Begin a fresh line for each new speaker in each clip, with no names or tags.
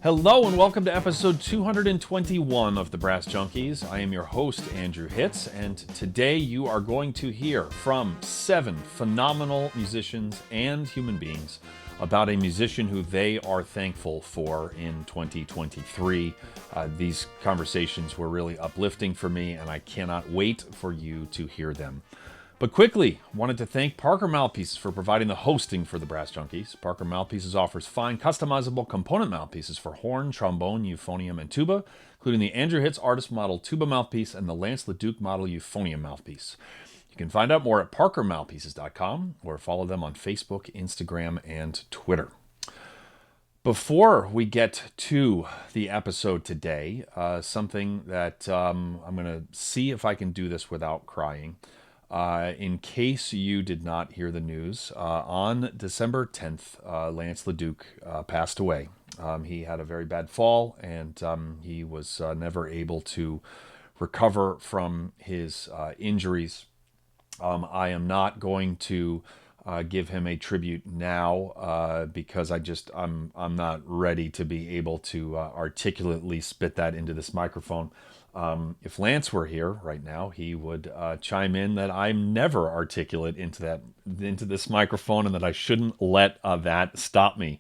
Hello and welcome to episode 221 of the Brass Junkies. I am your host, Andrew Hitz, and today you are going to hear from 7 phenomenal musicians and human beings about a musician who they are thankful for in 2023. These conversations were really uplifting for me, and I cannot wait for you to hear them. But quickly, wanted to thank Parker Mouthpieces for providing the hosting for the Brass Junkies. Parker Mouthpieces offers fine, customizable component mouthpieces for horn, trombone, euphonium, and tuba, including the Andrew Hitz Artist Model Tuba mouthpiece and the Lance LeDuc Model Euphonium mouthpiece. You can find out more at parkermouthpieces.com or follow them on Facebook, Instagram, and Twitter. Before we get to the episode today, something that I'm going to see if I can do this without crying. In case you did not hear the news, on December 10th, Lance LeDuc passed away. He had a very bad fall, and he was never able to recover from his injuries. I am not going to give him a tribute now because I'm not ready to be able to articulately spit that into this microphone. If Lance were here right now, he would chime in that I'm never articulate into this microphone, and that I shouldn't let that stop me.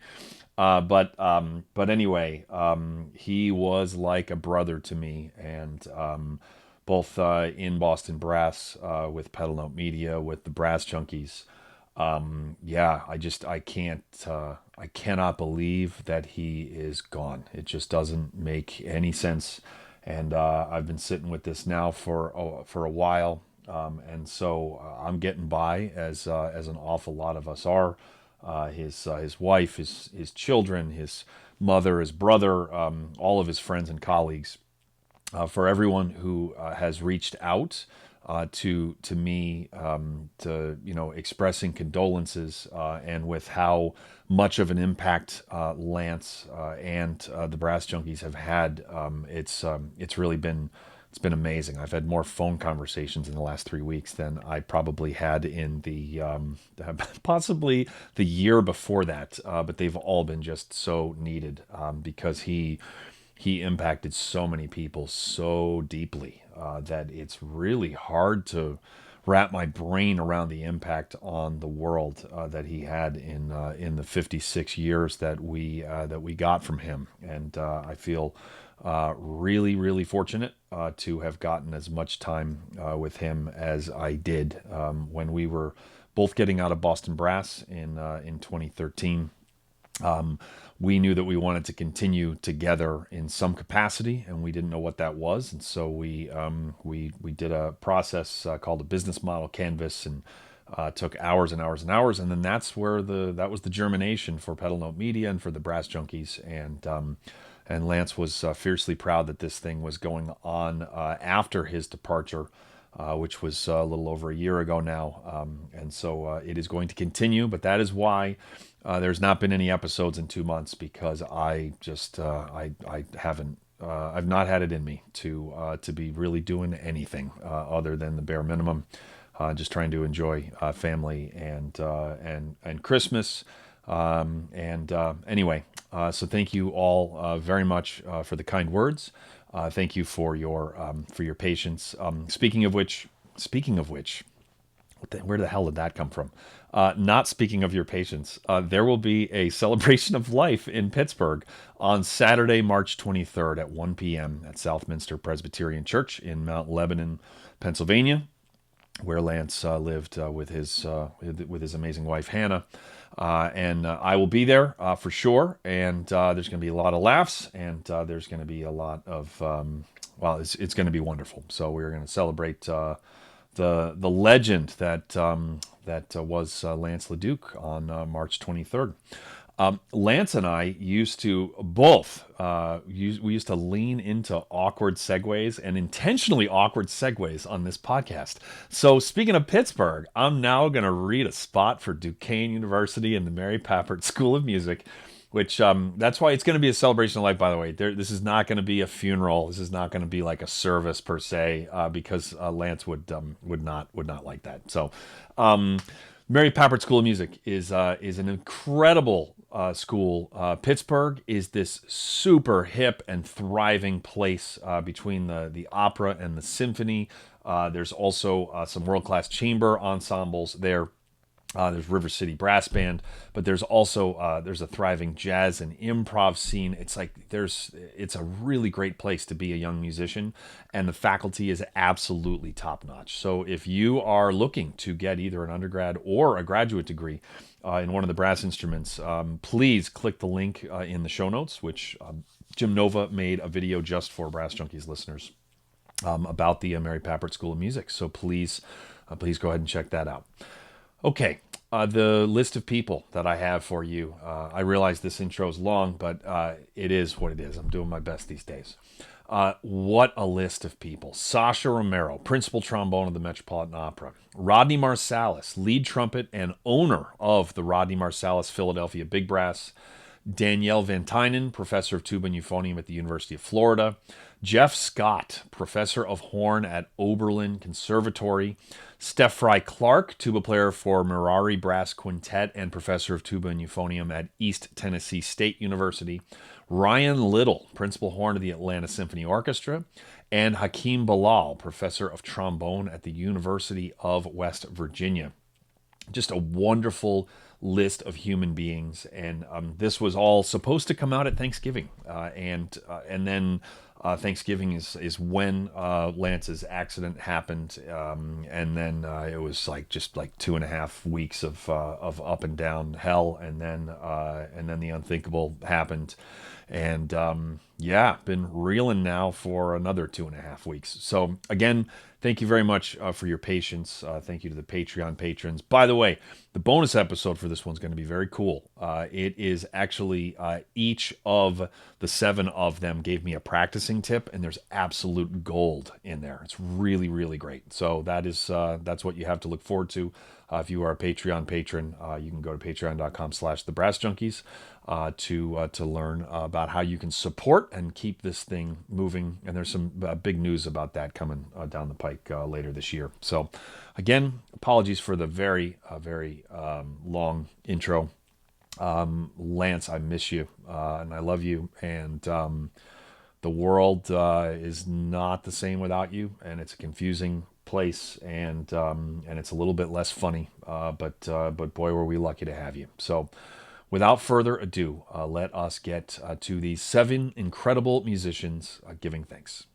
But anyway, he was like a brother to me, and both in Boston Brass, with Pedal Note Media, with the Brass Junkies. I cannot believe that he is gone. It just doesn't make any sense. And I've been sitting with this now for a while, and so I'm getting by as an awful lot of us are. His wife, his children, his mother, his brother, all of his friends and colleagues. For everyone who has reached out to me, expressing condolences, and with how much of an impact Lance and the Brass Junkies have had, it's really been amazing. I've had more phone conversations in the last 3 weeks than I probably had in the possibly the year before that, but they've all been just so needed, because he impacted so many people so deeply that it's really hard to wrap my brain around the impact on the world that he had in the 56 years that we got from him. And I feel really, really fortunate to have gotten as much time with him as I did when we were both getting out of Boston Brass in 2013. We knew that we wanted to continue together in some capacity, and we didn't know what that was. And so we did a process called a business model canvas, and took hours and hours and hours. And then that was the germination for Pedal Note Media and for the Brass Junkies. And Lance was fiercely proud that this thing was going on after his departure, which was a little over a year ago now. And so it is going to continue, but that is why there's not been any episodes in 2 months, because I haven't, I've not had it in me to be really doing anything other than the bare minimum, just trying to enjoy family and Christmas. Anyway, so thank you all very much for the kind words. Thank you for your patience. Speaking of which, where the hell did that come from? Not speaking of your patience, there will be a celebration of life in Pittsburgh on Saturday, March 23rd at 1 p.m. at Southminster Presbyterian Church in Mount Lebanon, Pennsylvania, where Lance lived with his amazing wife Hannah. And I will be there for sure. And there's going to be a lot of laughs, and there's going to be a lot of it's going to be wonderful. So we're going to celebrate the legend that was Lance LeDuc on March 23rd. Lance and I used to both we used to lean into awkward segues, and intentionally awkward segues on this podcast. So speaking of Pittsburgh, I'm now going to read a spot for Duquesne University and the Mary Papert School of Music which that's why it's going to be a celebration of life. By the way, this is not going to be a funeral. This is not going to be like a service per se, because Lance would not like that. So, Mary Pappert School of Music is an incredible school. Pittsburgh is this super hip and thriving place between the opera and the symphony. There's also some world class chamber ensembles there. There's River City Brass Band, but there's also there's a thriving jazz and improv scene. It's a really great place to be a young musician, and the faculty is absolutely top notch. So if you are looking to get either an undergrad or a graduate degree in one of the brass instruments, please click the link in the show notes, which Jim Nova made a video just for Brass Junkies listeners about the Mary Pappert School of Music. So please go ahead and check that out. Okay, the list of people that I have for you. I realize this intro is long, but it is what it is. I'm doing my best these days. What a list of people. Sasha Romero, principal trombone of the Metropolitan Opera. Rodney Marsalis, lead trumpet and owner of the Rodney Marsalis Philadelphia Big Brass. Danielle VanTuinen, professor of tuba and euphonium at the University of Florida. Jeff Scott, professor of horn at Oberlin Conservatory. Steph Frye-Clark, tuba player for Mirari Brass Quintet and professor of tuba and euphonium at East Tennessee State University. Ryan Little, principal horn of the Atlanta Symphony Orchestra. And Hakeem Bilal, professor of trombone at the University of West Virginia. Just a wonderful list of human beings, and this was all supposed to come out at Thanksgiving, and then Thanksgiving is when Lance's accident happened, and then it was just like 2.5 weeks of up and down hell, and then the unthinkable happened, and been reeling now for another 2.5 weeks. So again, thank you very much for your patience. Thank you to the Patreon patrons. By the way, the bonus episode for this one's going to be very cool. It is actually each of the 7 of them gave me a practicing tip, and there's absolute gold in there. It's really, really great. So that's what you have to look forward to. If you are a Patreon patron, you can go to patreon.com/thebrassjunkies to learn about how you can support and keep this thing moving. And there's some big news about that coming down the pike later this year. So again, apologies for the very long intro. Lance, I miss you, and I love you, and the world is not the same without you, and it's a confusing place, and it's a little bit less funny, but boy, were we lucky to have you. So without further ado, let us get to these 7 incredible musicians giving thanks.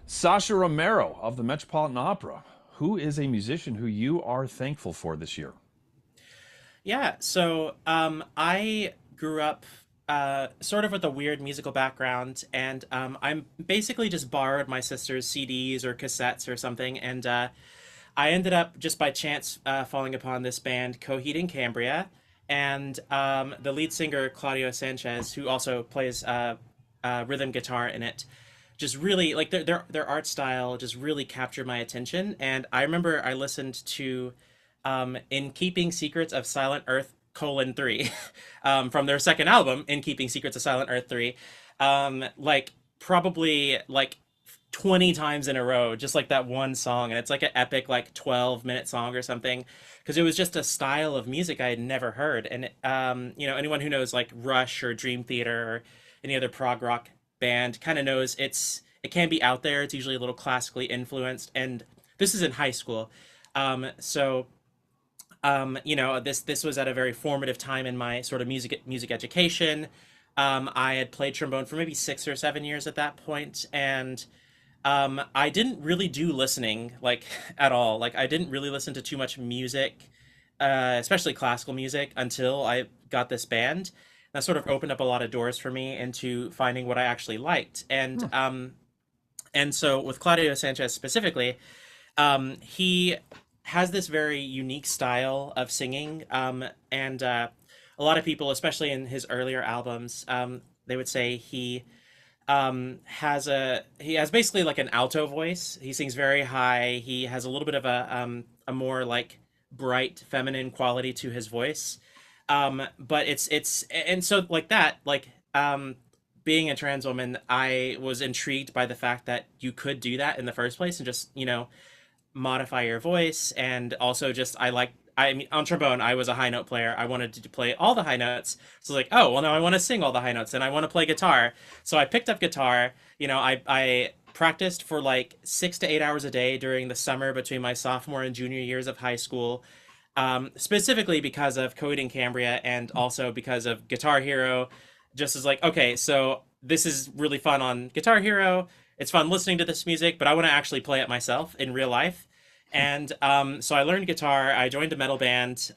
Sasha Romero of the Metropolitan Opera. Who is a musician who you are thankful for this year?
Yeah, so I grew up sort of with a weird musical background, and I'm basically just borrowed my sister's CDs or cassettes or something, and I ended up just by chance falling upon this band, Coheed and Cambria, and the lead singer Claudio Sanchez, who also plays rhythm guitar in it. Just really like their art style just really captured my attention, and I remember I listened to In Keeping Secrets of Silent Earth :3 from their second album, In Keeping Secrets of Silent Earth 3, like probably like 20 times in a row, just like that one song. And it's like an epic, like 12-minute song or something, because it was just a style of music I had never heard. And, anyone who knows like Rush or Dream Theater or any other prog rock band kind of knows it can be out there. It's usually a little classically influenced. And this is in high school. So this was at a very formative time in my sort of music education. I had played trombone for maybe 6 or 7 years at that point, and I didn't really do listening like at all. Like I didn't really listen to too much music, especially classical music, until I got this band. That sort of opened up a lot of doors for me into finding what I actually liked, and so with Claudio Sanchez specifically, he has this very unique style of singing, and a lot of people, especially in his earlier albums, they would say he has basically like an alto voice. He sings very high. He has a little bit of a more like bright feminine quality to his voice. But it's and so like that, like being a trans woman, I was intrigued by the fact that you could do that in the first place and just, modify your voice. And also just I mean, on trombone I was a high note player. I wanted to play all the high notes, so like, oh well, now I want to sing all the high notes and I want to play guitar. So I picked up guitar. I practiced for like 6 to 8 hours a day during the summer between my sophomore and junior years of high school, specifically because of Code in Cambria and also because of Guitar Hero. Just as like, okay, so this is really fun on Guitar Hero. It's fun listening to this music, but I want to actually play it myself in real life. And so I learned guitar. I joined a metal band,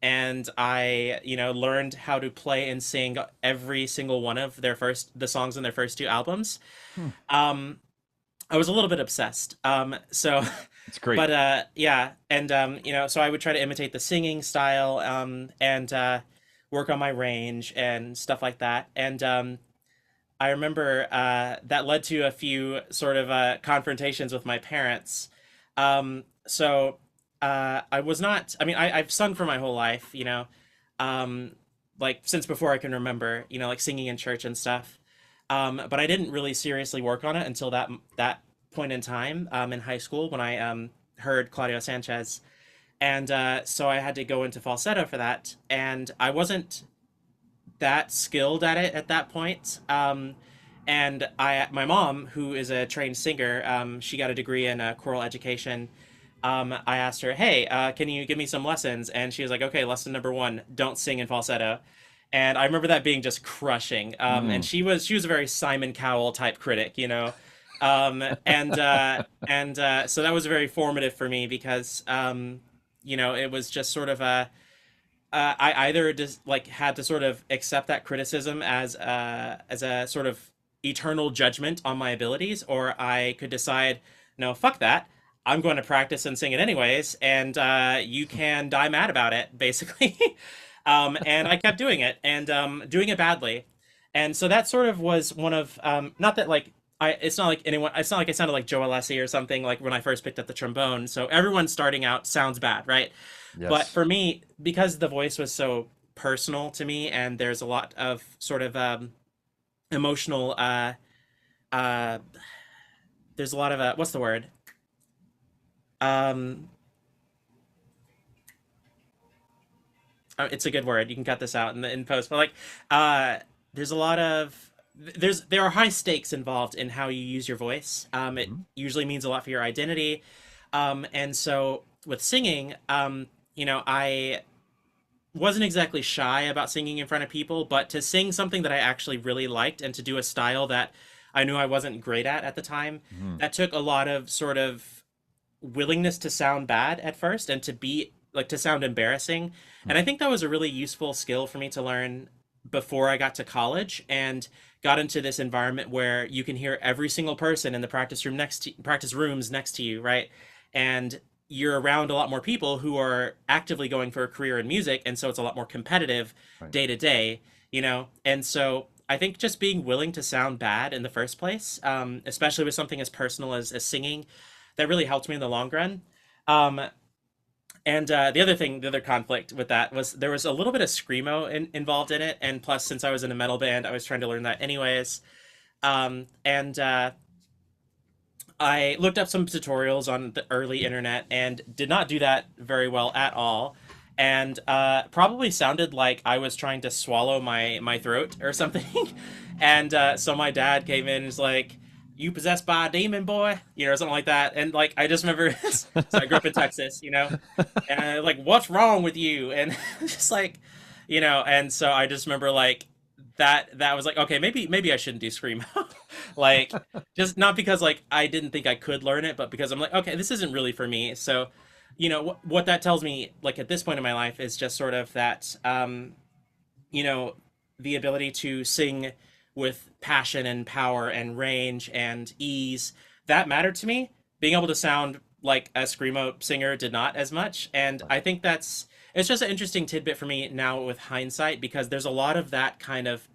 and I, learned how to play and sing every single one of the songs on their first two albums.
Hmm.
Um, I was a little bit obsessed.
It's great.
But yeah, and so I would try to imitate the singing style, and work on my range and stuff like that. And I remember that led to a few sort of confrontations with my parents. So I was not. I mean, I've sung for my whole life, um, like since before I can remember, like singing in church and stuff. But I didn't really seriously work on it until that point in time, in high school when I heard Claudio Sanchez, and so I had to go into falsetto for that, and I wasn't that skilled at it at that point. And my mom, who is a trained singer, she got a degree in choral education. I asked her, "Hey, can you give me some lessons?" And she was like, "Okay, lesson number one: don't sing in falsetto." And I remember that being just crushing. And
Mm.
she was a very Simon Cowell type critic, and so that was very formative for me because it was just sort of a I either just like had to sort of accept that criticism as a sort of eternal judgment on my abilities, or I could decide, no, fuck that. I'm going to practice and sing it anyways, and you can die mad about it, basically. And I kept doing it and doing it badly, and so that sort of was one of not that like it's not like anyone. It's not like I sounded like Joe Alessi or something like when I first picked up the trombone. So everyone starting out sounds bad, right? But
Yes.
for me, because the voice was so personal to me, and there's a lot of sort of emotional, uh, there's a lot of what's the word? Um, it's a good word. You can cut this out in post, but like, uh, there's a lot of there are high stakes involved in how you use your voice. It
Mhm.
usually means a lot for your identity, and so with singing, I wasn't exactly shy about singing in front of people, but to sing something that I actually really liked and to do a style that I knew I wasn't great at the time,
Mhm.
that took a lot of sort of willingness to sound bad at first and to be like to sound embarrassing. And I think that was a really useful skill for me to learn before I got to college and got into this environment where you can hear every single person in the practice rooms next to you, right? And you're around a lot more people who are actively going for a career in music, and so it's a lot more competitive
Right.
day to day, And so I think just being willing to sound bad in the first place, especially with something as personal as singing, that really helped me in the long run. Um, and the other conflict with that was there was a little bit of screamo involved in it, and plus, since I was in a metal band, I was trying to learn that anyways. And I looked up some tutorials on the early internet and did not do that very well at all, and probably sounded like I was trying to swallow my throat or something. And so my dad came in and was like, "You possessed by a demon, boy," something like that. And like I just remember, so I grew up in Texas, and like, "What's wrong with you?" And just like, and so I just remember like that was like, okay, maybe I shouldn't do screamo. Like, just not because like I didn't think I could learn it, but because I'm like, okay, this isn't really for me. So what that tells me like at this point in my life is just sort of that you know the ability to sing with passion and power and range and ease, that mattered to me. Being able to sound like a screamo singer did not as much, and
Right.
I think it's just an interesting tidbit for me now with hindsight, because there's a lot of that kind of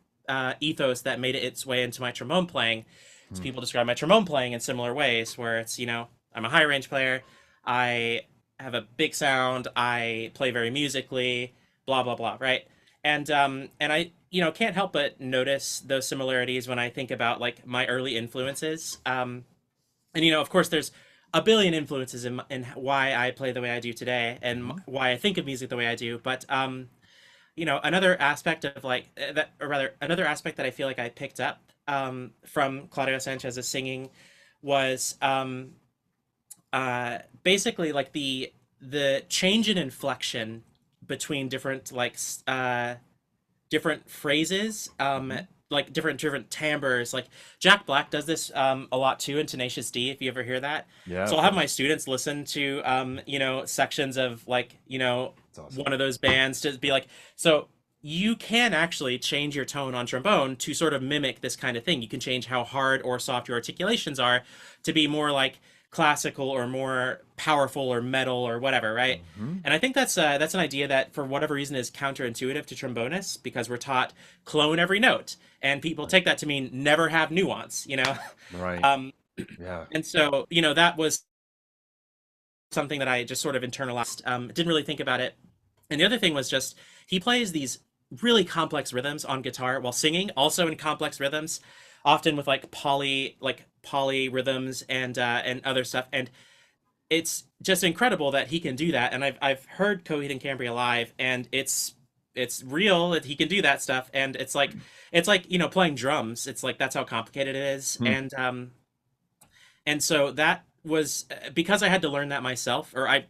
ethos that made it its way into my trombone playing. So
Mm.
people describe my trombone playing in similar ways, where it's, I'm a high range player, I have a big sound, I play very musically, blah blah blah, right? And I, can't help but notice those similarities when I think about like my early influences. And of course, there's a billion influences in why I play the way I do today and
Hmm.
why I think of music the way I do. But another aspect of like that, or rather, another aspect that I feel like I picked up from Claudio Sanchez's singing was basically like the change in inflection between different different phrases,
Hmm.
like different timbres. Like Jack Black does this a lot too in Tenacious D, if you ever hear that.
Yeah,
So
of
I'll have my
course.
students listen to sections of like
It's awesome.
one of those bands to be like, so you can actually change your tone on trombone to sort of mimic this kind of thing. You can change how hard or soft your articulations are to be more like classical or more powerful or metal or whatever, right?
Hmm.
And I think that's an idea that for whatever reason is counterintuitive to trombonists because we're taught clone every note, and people
Right.
take that to mean never have nuance.
Right.
Um,
Yeah.
and so that was something that I just sort of internalized. Didn't really think about it. And the other thing was just he plays these really complex rhythms on guitar while singing, also in complex rhythms, often with like poly rhythms and other stuff. And it's just incredible that he can do that. And I've heard Coheed and Cambria live, and it's real that he can do that stuff. And it's like playing drums. It's like that's how complicated it is.
Hmm.
And so that was because I had to learn that myself, or I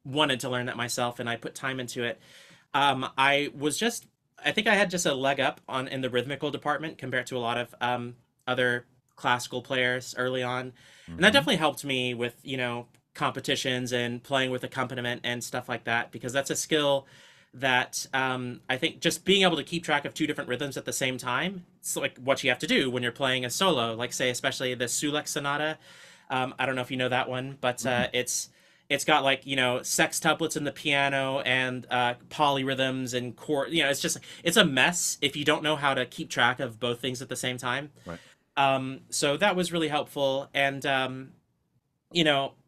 wanted to learn that myself, and I put time into it. I think I had just a leg up on in the rhythmical department compared to a lot of other classical players early on, and that
Hmm.
definitely helped me with competitions and playing with accompaniment and stuff like that because that's a skill that I think just being able to keep track of two different rhythms at the same time. It's like what you have to do when you're playing a solo, like say especially the Sulek Sonata. I don't know if you know that one, but
Mm.
it's got like sextuplets in the piano and polyrhythms and chord. It's a mess if you don't know how to keep track of both things at the same time.
Right.
So that was really helpful, and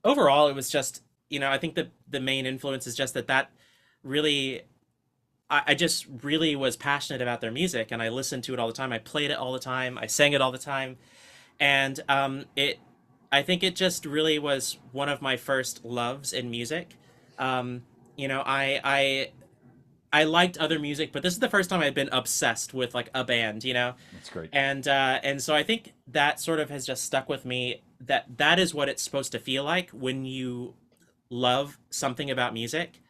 overall it was just I think the main influence is just that really I just really was passionate about their music, and I listened to it all the time. I played it all the time. I sang it all the time, and I think it just really was one of my first loves in music. Um, I liked other music, but this is the first time I'd been obsessed with like a band.
That's great.
And so I think that sort of has just stuck with me. That is what it's supposed to feel like when you love something about music,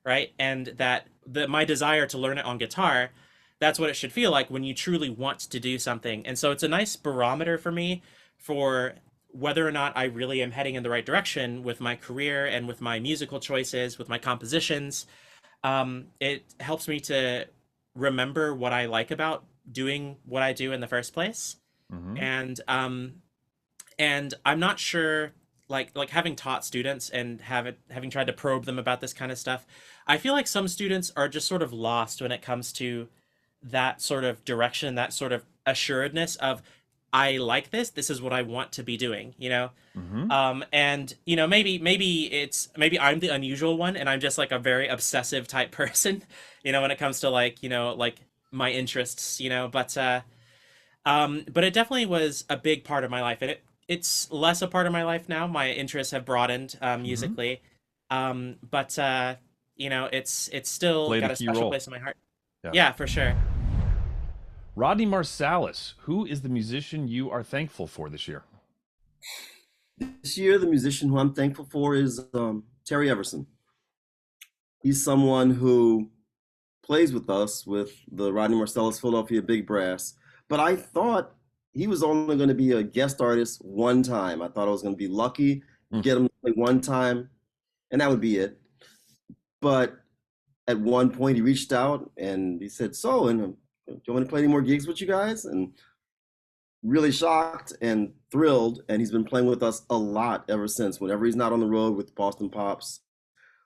right? And that my desire to learn it on guitar, that's what it should feel like when you truly want to do something. And so it's a nice barometer for me for whether or not I really am heading in the right direction with my career and with my musical choices, with my compositions. It helps me to remember what I like about doing what I do in the first place.
Hmm.
And I'm not sure, like having taught students and having tried to probe them about this kind of stuff, I feel like some students are just sort of lost when it comes to that sort of direction, that sort of assuredness of I like this is what I want to be doing.
Hmm.
And maybe I'm the unusual one and I'm just like a very obsessive type person, when it comes to like my interests. But it definitely was a big part of my life, and it's less a part of my life now. My interests have broadened
Hmm.
musically, but it's still
Played a
got a
key
special
role.
place in my heart.
Yeah.
Yeah, for sure.
Rodney Marsalis, who is the musician you are thankful for this year?
This year, the musician who I'm thankful for is Terry Everson. He's someone who plays with us with the Rodney Marsalis Philadelphia Big Brass, but I thought he was only going to be a guest artist one time. I thought I was going to be lucky,
Mm.
get him to play one time, and that would be it. But at one point, he reached out and he said, "So, and do you want to play any more gigs with you guys?" And really shocked and thrilled. And he's been playing with us a lot ever since. Whenever he's not on the road with Boston Pops,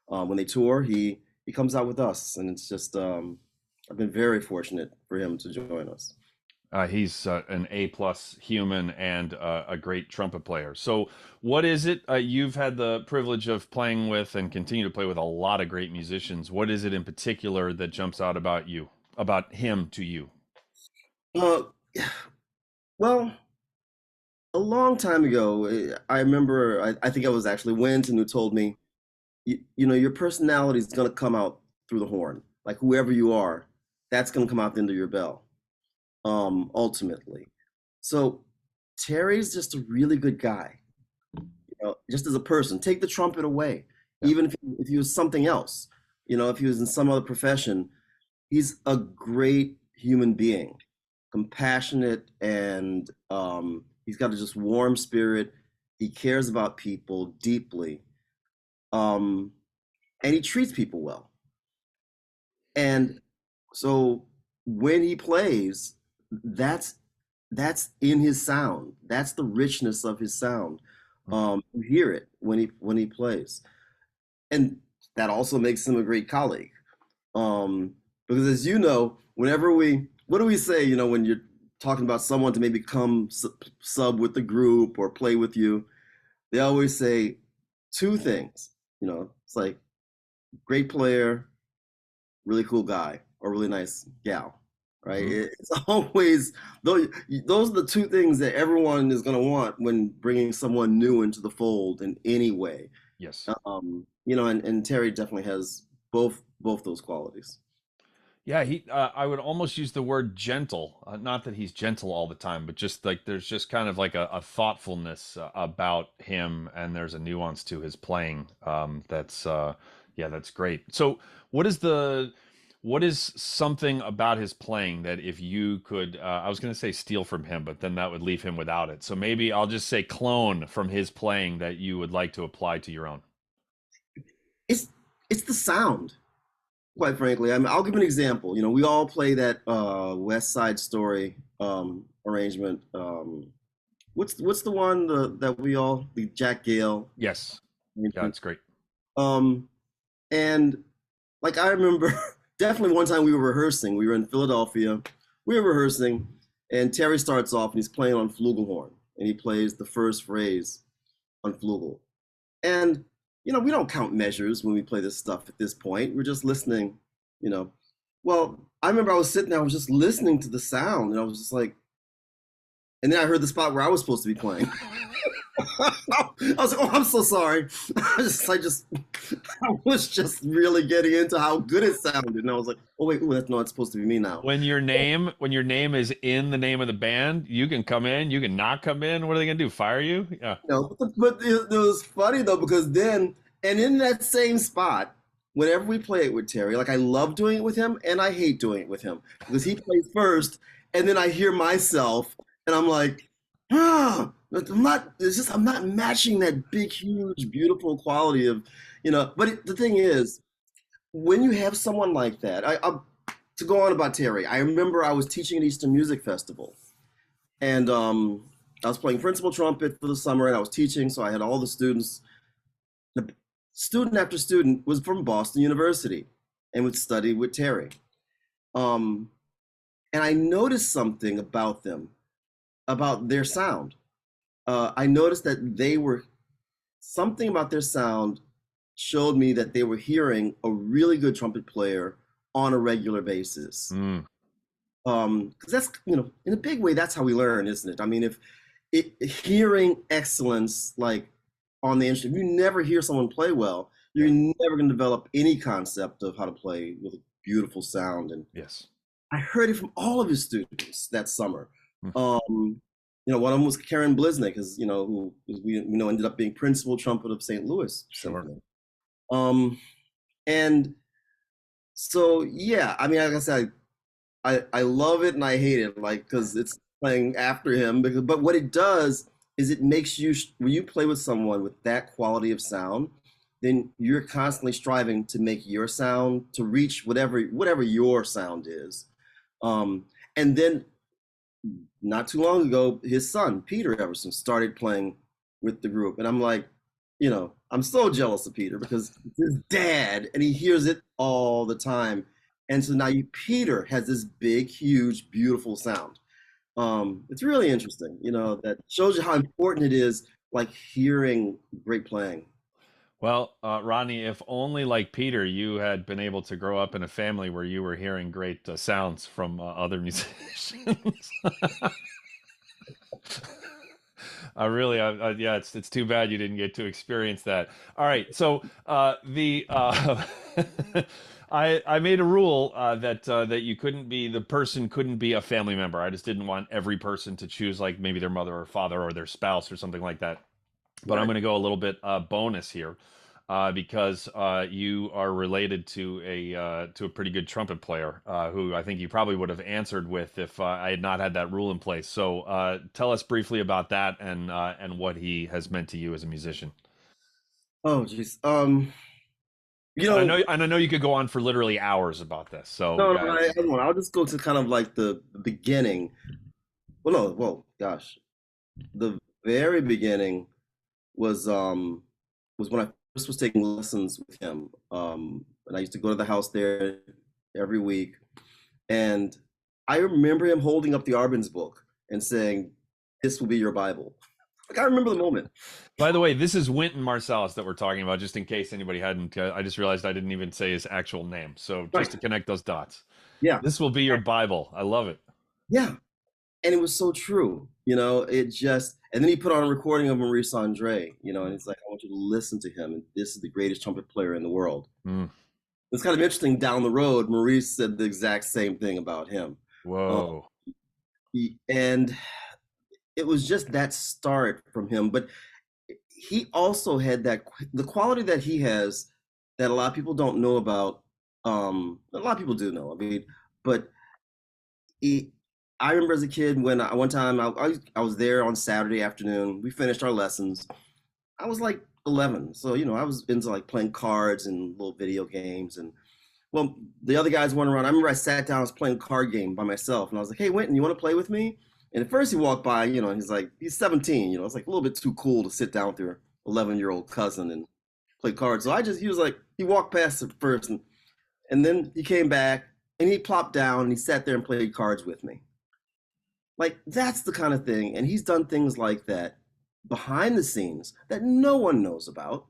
when they tour, he comes out with us, and it's just I've been very fortunate for him to join us.
He's an A-plus human and a great trumpet player. So, what is it you've had the privilege of playing with and continue to play with a lot of great musicians? What is it in particular that jumps out about you, about him to you?
Uh, well, a long time ago, I remember, I think I was actually Winton who told me, you know, your personality is going to come out through the horn. Like whoever you are, that's going to come out the end of your bell, ultimately. So Terry's just a really good guy, you know, just as a person. Take the trumpet away,
Yeah.
even if he was something else, you know, if he was in some other profession, he's a great human being, compassionate, and he's got a just warm spirit. He cares about people deeply, um, and he treats people well. And so when he plays, that's that's in his sound. That's the richness of his sound. You hear it when he plays, and that also makes him a great colleague. Because as you know, whenever what do we say? You know, when you're talking about someone to maybe come sub with the group or play with you, they always say two things. You know, it's like great player, really cool guy, or really nice gal, right?
Mhm.
It's always those are the two things that everyone is going to want when bringing someone new into the fold in any way.
Yes.
You know, and Terry definitely has both those qualities.
Yeah, he. I would almost use the word gentle. Not that he's gentle all the time, but just like there's just kind of like a thoughtfulness about him, and there's a nuance to his playing. Yeah, that's great. So, what is the, what is something about his playing that if you could, I was going to say steal from him, but then that would leave him without it. So maybe I'll just say clone from his playing that you would like to apply to your own.
It's it's the sound, quite frankly. I mean, I'll give an example. You know, we all play that West Side Story arrangement. What's the one that we all the Jack Gale
Yes. Yeah,
arrangement?
it's great.
Um, and like I remember definitely one time we were rehearsing. We were in Philadelphia. We were rehearsing, and Terry starts off and he's playing on flugelhorn, and he plays the first phrase on flugel. And you know, we don't count measures when we play this stuff at this point. We're just listening, you know. Well, I remember I was sitting there, I was just listening to the sound, and I was just like, and then I heard the spot where I was supposed to be playing. I was like, oh, I'm so sorry. I was just really getting into how good it sounded, and I was like, oh wait, ooh, that's not supposed to be me now.
When your name is in the name of the band, you can come in, you can not come in. What are they gonna do? Fire you? Yeah.
You know, but it was funny though because then, and in that same spot, whenever we play it with Terry, like I love doing it with him, and I hate doing it with him because he plays first, and then I hear myself, and I'm like, ah, but I'm not. It's just I'm not matching that big, huge, beautiful quality of, you know. But the thing is, when you have someone like that, to go on about Terry, I remember I was teaching at Eastern Music Festival, and I was playing principal trumpet for the summer, and I was teaching, so I had all the students. The student after student was from Boston University and would study with Terry. Um, and I noticed something about them, about their sound. I noticed that they were something about their sound showed me that they were hearing a really good trumpet player on a regular basis.
Mm,
Because that's, you know, in a big way, that's how we learn, isn't it? I mean, if hearing excellence like on the instrument, you never hear someone play well, you're
yeah.
never going to develop any concept of how to play with a beautiful sound. And
Yes.
I heard it from all of his students that summer.
Mm,
You know, one of them was Karen Blisnick, you know, who we know ended up being principal trumpet of St. Louis
sure.
Symphony. Um, and so, yeah, I mean, like I said, I love it and I hate it, like because it's playing after him. Because, but what it does is it makes you when you play with someone with that quality of sound, then you're constantly striving to make your sound to reach whatever your sound is. Um, and then not too long ago, his son Peter Everson started playing with the group, and I'm like, you know, I'm so jealous of Peter because it's his dad, and he hears it all the time. And so now Peter has this big, huge, beautiful sound. It's really interesting, that shows you how important it is, like hearing great playing.
Well, Rodney, if only like Peter, you had been able to grow up in a family where you were hearing great sounds from other musicians. Yeah, it's too bad you didn't get to experience that. All right, so the I made a rule that you couldn't be the person couldn't be a family member. I just didn't want every person to choose like maybe their mother or father or their spouse or something like that. But I'm
Right.
going to go a little bit bonus here because you are related to a pretty good trumpet player who I think you probably would have answered with if I had not had that rule in place. So tell us briefly about that and what he has meant to you as a musician.
Oh, geez. You
And
know,
I know you could go on for literally hours about this. So
no,
yeah,
no,
it's
I don't. I'll just go to kind of like the beginning. Well, no, well, gosh, the very beginning was um was when I first was taking lessons with him. And I used to go to the house there every week, and I remember him holding up the Arbin's book and saying, "This will be your Bible." Like I remember the moment.
By the way, this is Wynton Marsalis that we're talking about, just in case anybody hadn't. I just realized I didn't even say his actual name. So just
Right.
to connect those dots,
Yeah.
this will be your Bible. I love it.
Yeah. And it was so true, it just, and then he put on a recording of Maurice Andre, and it's like, I want you to listen to him. And this is the greatest trumpet player in the world.
Mm.
It's kind of interesting down the road, Maurice said the exact same thing about him. Uh,
Whoa.
and it was just that start from him. But he also had the quality that he has that a lot of people don't know about. A lot of people do know, I mean, but he, I remember as a kid when one time I was there on Saturday afternoon. We finished our lessons. I was like 11, so I was into like playing cards and little video games. And well, the other guys went around. I remember I sat down, I was playing a card game by myself, and I was like, "Hey, Winton, you want to play with me?" And at first he walked by, and he's like, he's 17, it's like a little bit too cool to sit down with your 11-year-old cousin and play cards. So he was like, he walked past it first, and then he came back and he plopped down and he sat there and played cards with me. Like that's the kind of thing, and he's done things like that behind the scenes that no one knows about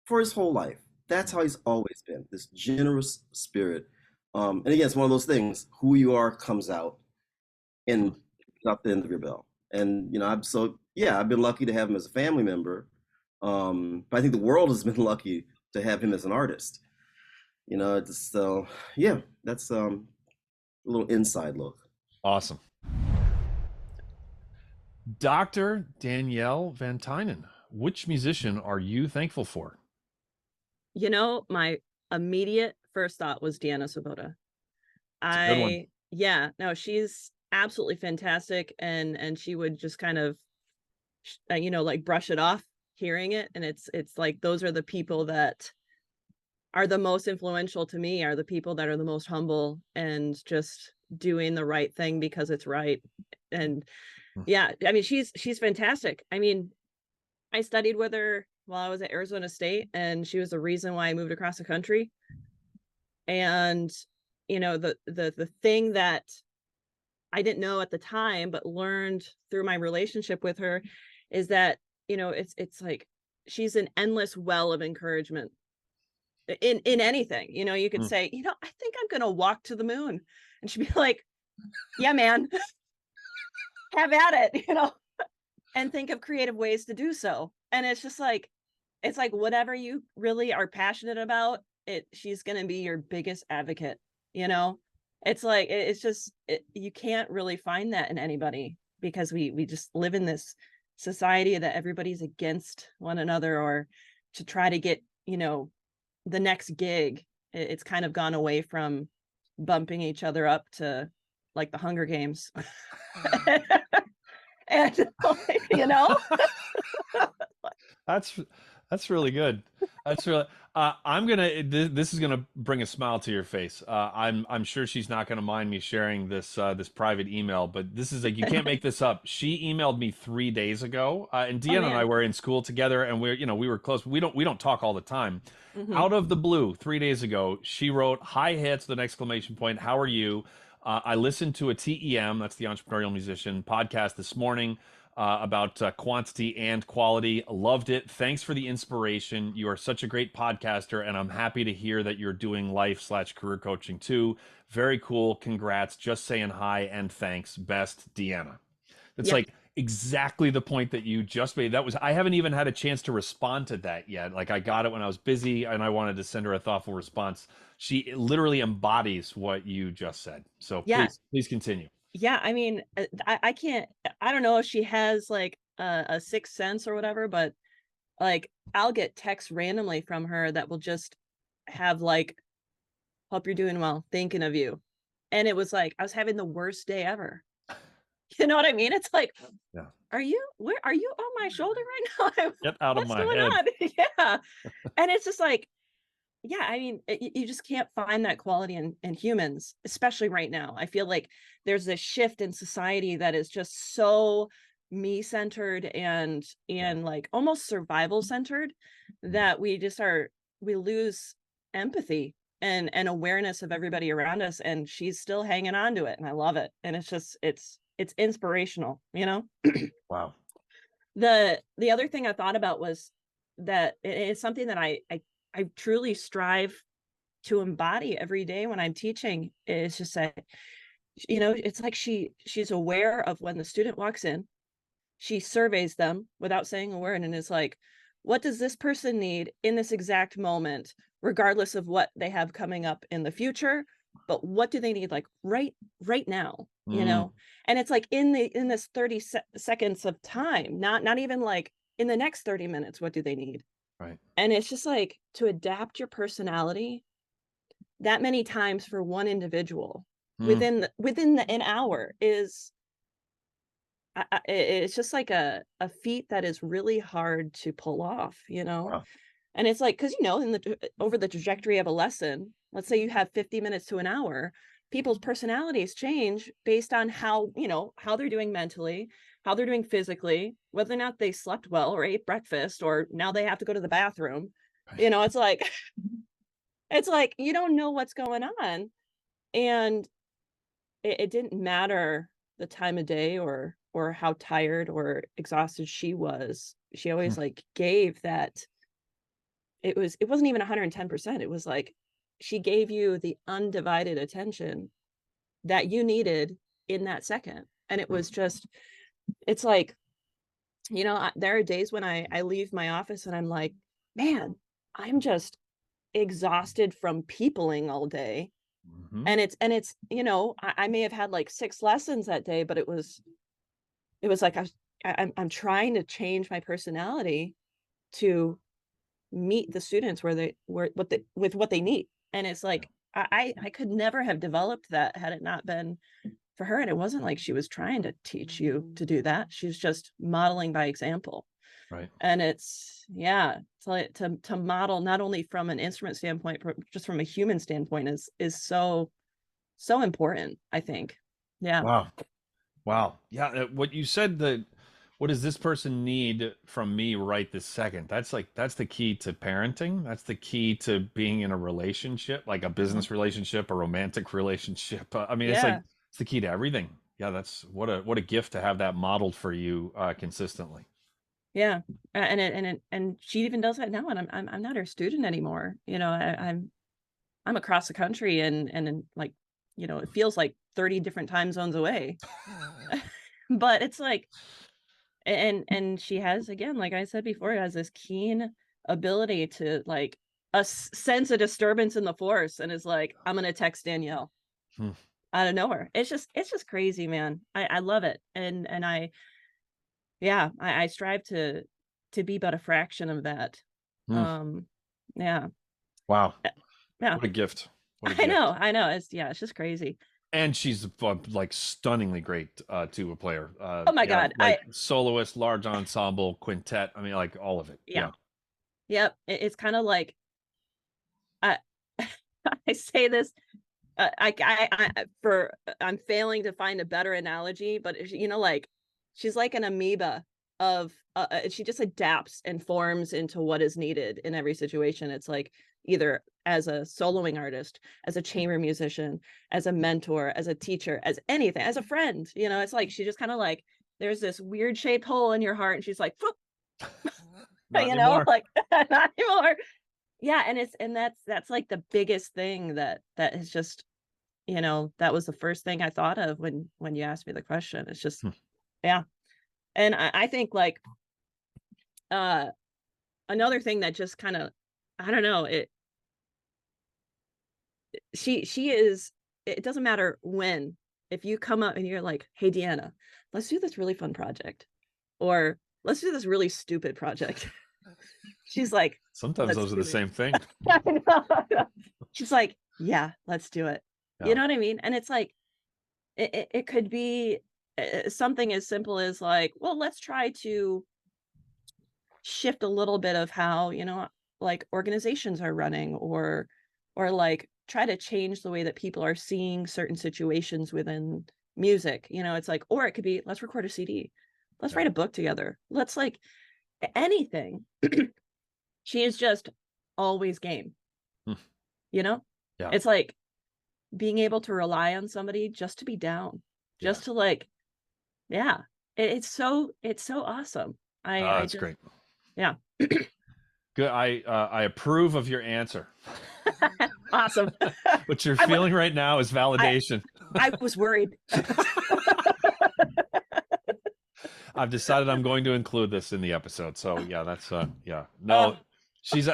for his whole life. That's how he's always been, this generous spirit. And again, it's one of those things: who you are comes out and up the end of your bell. And I've been lucky to have him as a family member. But I think the world has been lucky to have him as an artist. So yeah, that's a little inside look.
Awesome. Dr. Danielle VanTuinen, which musician are you thankful for?
My immediate first thought was Deanna Swoboda.
It's a good one.
Yeah, no, she's absolutely fantastic, and she would just kind of, like brush it off hearing it, and it's like those are the people that are the most influential to me, are the people that are the most humble and just doing the right thing because it's right. And yeah, I mean, she's fantastic. I mean, I studied with her while I was at Arizona State, and she was the reason why I moved across the country. And the thing that I didn't know at the time, but learned through my relationship with her, is that it's like she's an endless well of encouragement in anything. You could say, I think I'm gonna walk to the moon, and she'd be like, yeah, man, have at it, and think of creative ways to do so. And it's just like, it's like whatever you really are passionate about, she's going to be your biggest advocate. It's like, it's just, you can't really find that in anybody, because we just live in this society that everybody's against one another, or to try to get, the next gig. It's kind of gone away from bumping each other up to like the Hunger Games. And
That's really good. That's really. This is gonna bring a smile to your face. I'm sure she's not gonna mind me sharing this private email, but this is like you can't make this up. She emailed me 3 days ago, and Deanna and I were in school together, and we were close. We don't talk all the time. Out of the blue, 3 days ago, she wrote, "Hi hits!" with an exclamation point. How are you? I listened to a TEM, that's the Entrepreneurial Musician podcast this morning about quantity and quality. Loved it. Thanks for the inspiration. You are such a great podcaster, and I'm happy to hear that you're doing life/career coaching too. Very cool. Congrats. Just saying hi and thanks. Best, Deanna. It's
Yep.
like exactly the point that you just made. I haven't even had a chance to respond to that yet. Like I got it when I was busy and I wanted to send her a thoughtful response. She literally embodies what you just said. So
Yeah.
please continue.
Yeah. I mean, I can't, I don't know if she has like a sixth sense or whatever, but like I'll get texts randomly from her that will just have like, hope you're doing well, thinking of you. And it was like, I was having the worst day ever. You know what I mean? It's like,
Yeah.
Where are you on my shoulder right now?
Get out of
What's
my
going
head.
on? Yeah. And it's just like, yeah, I mean, you just can't find that quality in humans, especially right now. I feel like there's this shift in society that is just so me-centered and like almost survival centered that we lose empathy and awareness of everybody around us. And she's still hanging on to it, and I love it. And it's just it's inspirational, you know.
Wow.
The other thing I thought about was that it's something that I truly strive to embody every day when I'm teaching. Is just that, you know, it's like she's aware of when the student walks in, she surveys them without saying a word, and is like, what does this person need in this exact moment, regardless of what they have coming up in the future, but what do they need like right now, you know? And it's like in this 30 seconds of time, not even like in the next 30 minutes, what do they need?
Right.
And it's just like to adapt your personality that many times for one individual within an hour is it's just like a feat that is really hard to pull off, you know.
Wow.
And it's like, because you know, over the trajectory of a lesson, let's say you have 50 minutes to an hour, people's personalities change based on how, you know, how they're doing mentally, how they're doing physically, whether or not they slept well or ate breakfast, or now they have to go to the bathroom. You know, it's like you don't know what's going on. And it didn't matter the time of day or how tired or exhausted she was. She always like gave that. It wasn't even 110%. It was like she gave you the undivided attention that you needed in that second. And it was just, it's like, you know, there are days when I leave my office and I'm like, man, I'm just exhausted from peopling all day. And it's, you know, I may have had like 6 lessons that day, but it was like I'm trying to change my personality to meet the students with what they need. And it's like I could never have developed that had it not been for her. And it wasn't like she was trying to teach you to do that. She's just modeling by example.
Right.
And it's like to model not only from an instrument standpoint, but just from a human standpoint is so important, I think. Yeah.
Wow. Yeah. What you said, what does this person need from me right this second? That's the key to parenting. That's the key to being in a relationship, like a business relationship, a romantic relationship. I mean,
Yeah.
it's the key to everything. Yeah. That's what a gift to have that modeled for you consistently.
Yeah. And she even does that now. And I'm not her student anymore. You know, I'm across the country and like, you know, it feels like 30 different time zones away. But it's like, and she has, again, like I said before, has this keen ability to like sense a disturbance in the force and is like, I'm gonna text Danielle out of nowhere. It's just crazy, man. I love it. And I strive to be but a fraction of that. Yeah.
Wow.
Yeah.
What a gift. What a
I
gift.
know. It's just crazy.
And she's like stunningly great tuba player.
Oh my God.
Like soloist, large ensemble, quintet. I mean, like all of it.
Yeah. Yep. It's kind of like I I say this. I'm failing to find a better analogy, but you know, like she's like an amoeba of she just adapts and forms into what is needed in every situation. It's like either as a soloing artist, as a chamber musician, as a mentor, as a teacher, as anything, as a friend. You know, it's like she just kind of like, there's this weird shaped hole in your heart, and she's like,
Not
you know,
anymore.
like not anymore. Yeah, and that's like the biggest thing that is just, you know, that was the first thing I thought of when you asked me the question. It's just, yeah. And I think like another thing that just kind of, I don't know, she is, it doesn't matter when, if you come up and you're like, hey Deanna, let's do this really fun project, or let's do this really stupid project. She's like,
Sometimes those are the same thing.
I know. She's like, yeah, let's do it.
Yeah.
You know what I mean? And it's like, it could be something as simple as like, well, let's try to shift a little bit of how, you know, like organizations are running, or like try to change the way that people are seeing certain situations within music. You know, it's like, or it could be, let's record a CD, let's write a book together, let's like anything. She is just always game. You know?
Yeah.
It's like being able to rely on somebody just to be down, just to like, yeah. It's so awesome.
That's great.
Yeah.
Good. I approve of your answer.
Awesome.
What you're feeling right now is validation.
I was worried.
I've decided I'm going to include this in the episode. So yeah, that's no, she's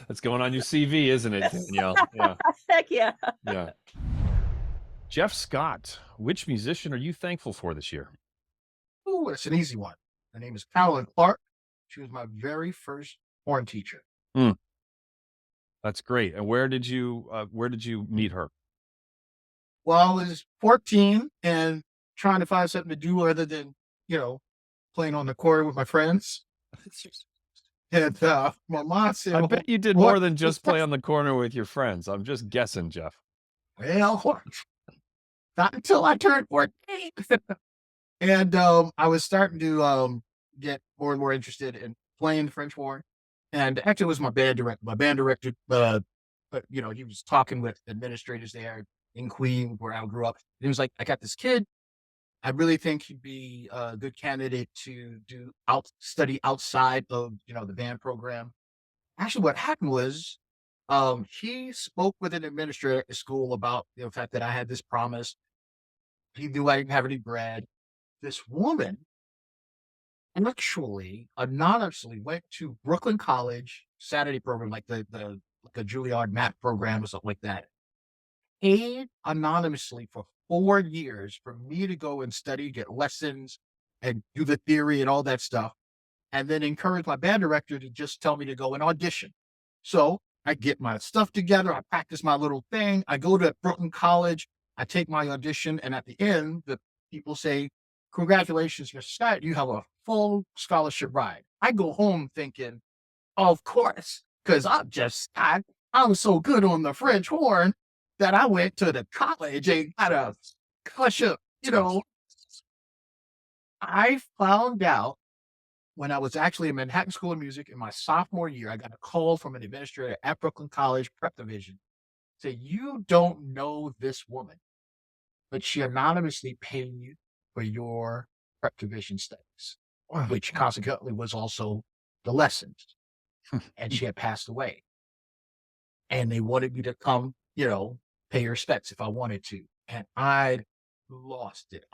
that's going on your CV, isn't it, Danielle? Yeah.
Heck yeah.
Yeah. Jeff Scott, which musician are you thankful for this year?
Oh, it's an easy one. Her name is Carolyn Clark. She was my very first horn teacher.
That's great. And where did you meet her?
Well, I was 14 and trying to find something to do other than, you know, playing on the court with my friends. And my mom said,
I bet you did more than just play on the corner with your friends. I'm just guessing, Jeff.
Well, not until I turned 14. And I was starting to get more and more interested in playing the French horn. And actually, it was my band director. My band director, but you know, he was talking with administrators there in Queen, where I grew up. And he was like, "I got this kid. I really think he'd be a good candidate to study outside of, you know, the band program." Actually, what happened was, he spoke with an administrator at the school about the fact that I had this promise. He knew I didn't have any bread. This woman actually anonymously went to Brooklyn College Saturday program, like the Juilliard MAP program or something like that, paid anonymously for 4 years for me to go and study, get lessons, and do the theory and all that stuff, and then encouraged my band director to just tell me to go and audition. So I get my stuff together, I practice my little thing, I go to Brooklyn College, I take my audition, and at the end, the people say, "Congratulations, Mr. Scott, you have a full scholarship ride." I go home thinking, of course, because I was so good on the French horn that I went to the college and got a scholarship, you know. I found out when I was actually in Manhattan School of Music in my sophomore year. I got a call from an administrator at Brooklyn College Prep Division. Say, "You don't know this woman, but she anonymously paid for your Prep Division studies," which consequently was also the lessons. And she had passed away. And they wanted me to come, you know, pay her respects if I wanted to. And I lost it.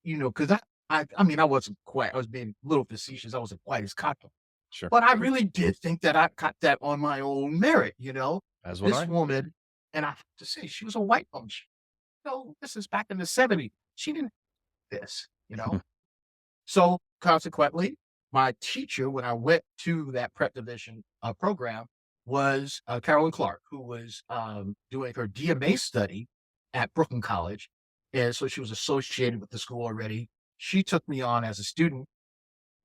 You know, because I mean, I was being a little facetious. I wasn't quite as cocky.
Sure.
But I really did think that I got that on my own merit, you know.
As would
This
I.
woman, and I have to say, she was a white woman. No, this is back in the 70s. She didn't do this, you know. So consequently, my teacher, when I went to that Prep Division program, was Carolyn Clark, who was doing her DMA study at Brooklyn College. And so she was associated with the school already. She took me on as a student.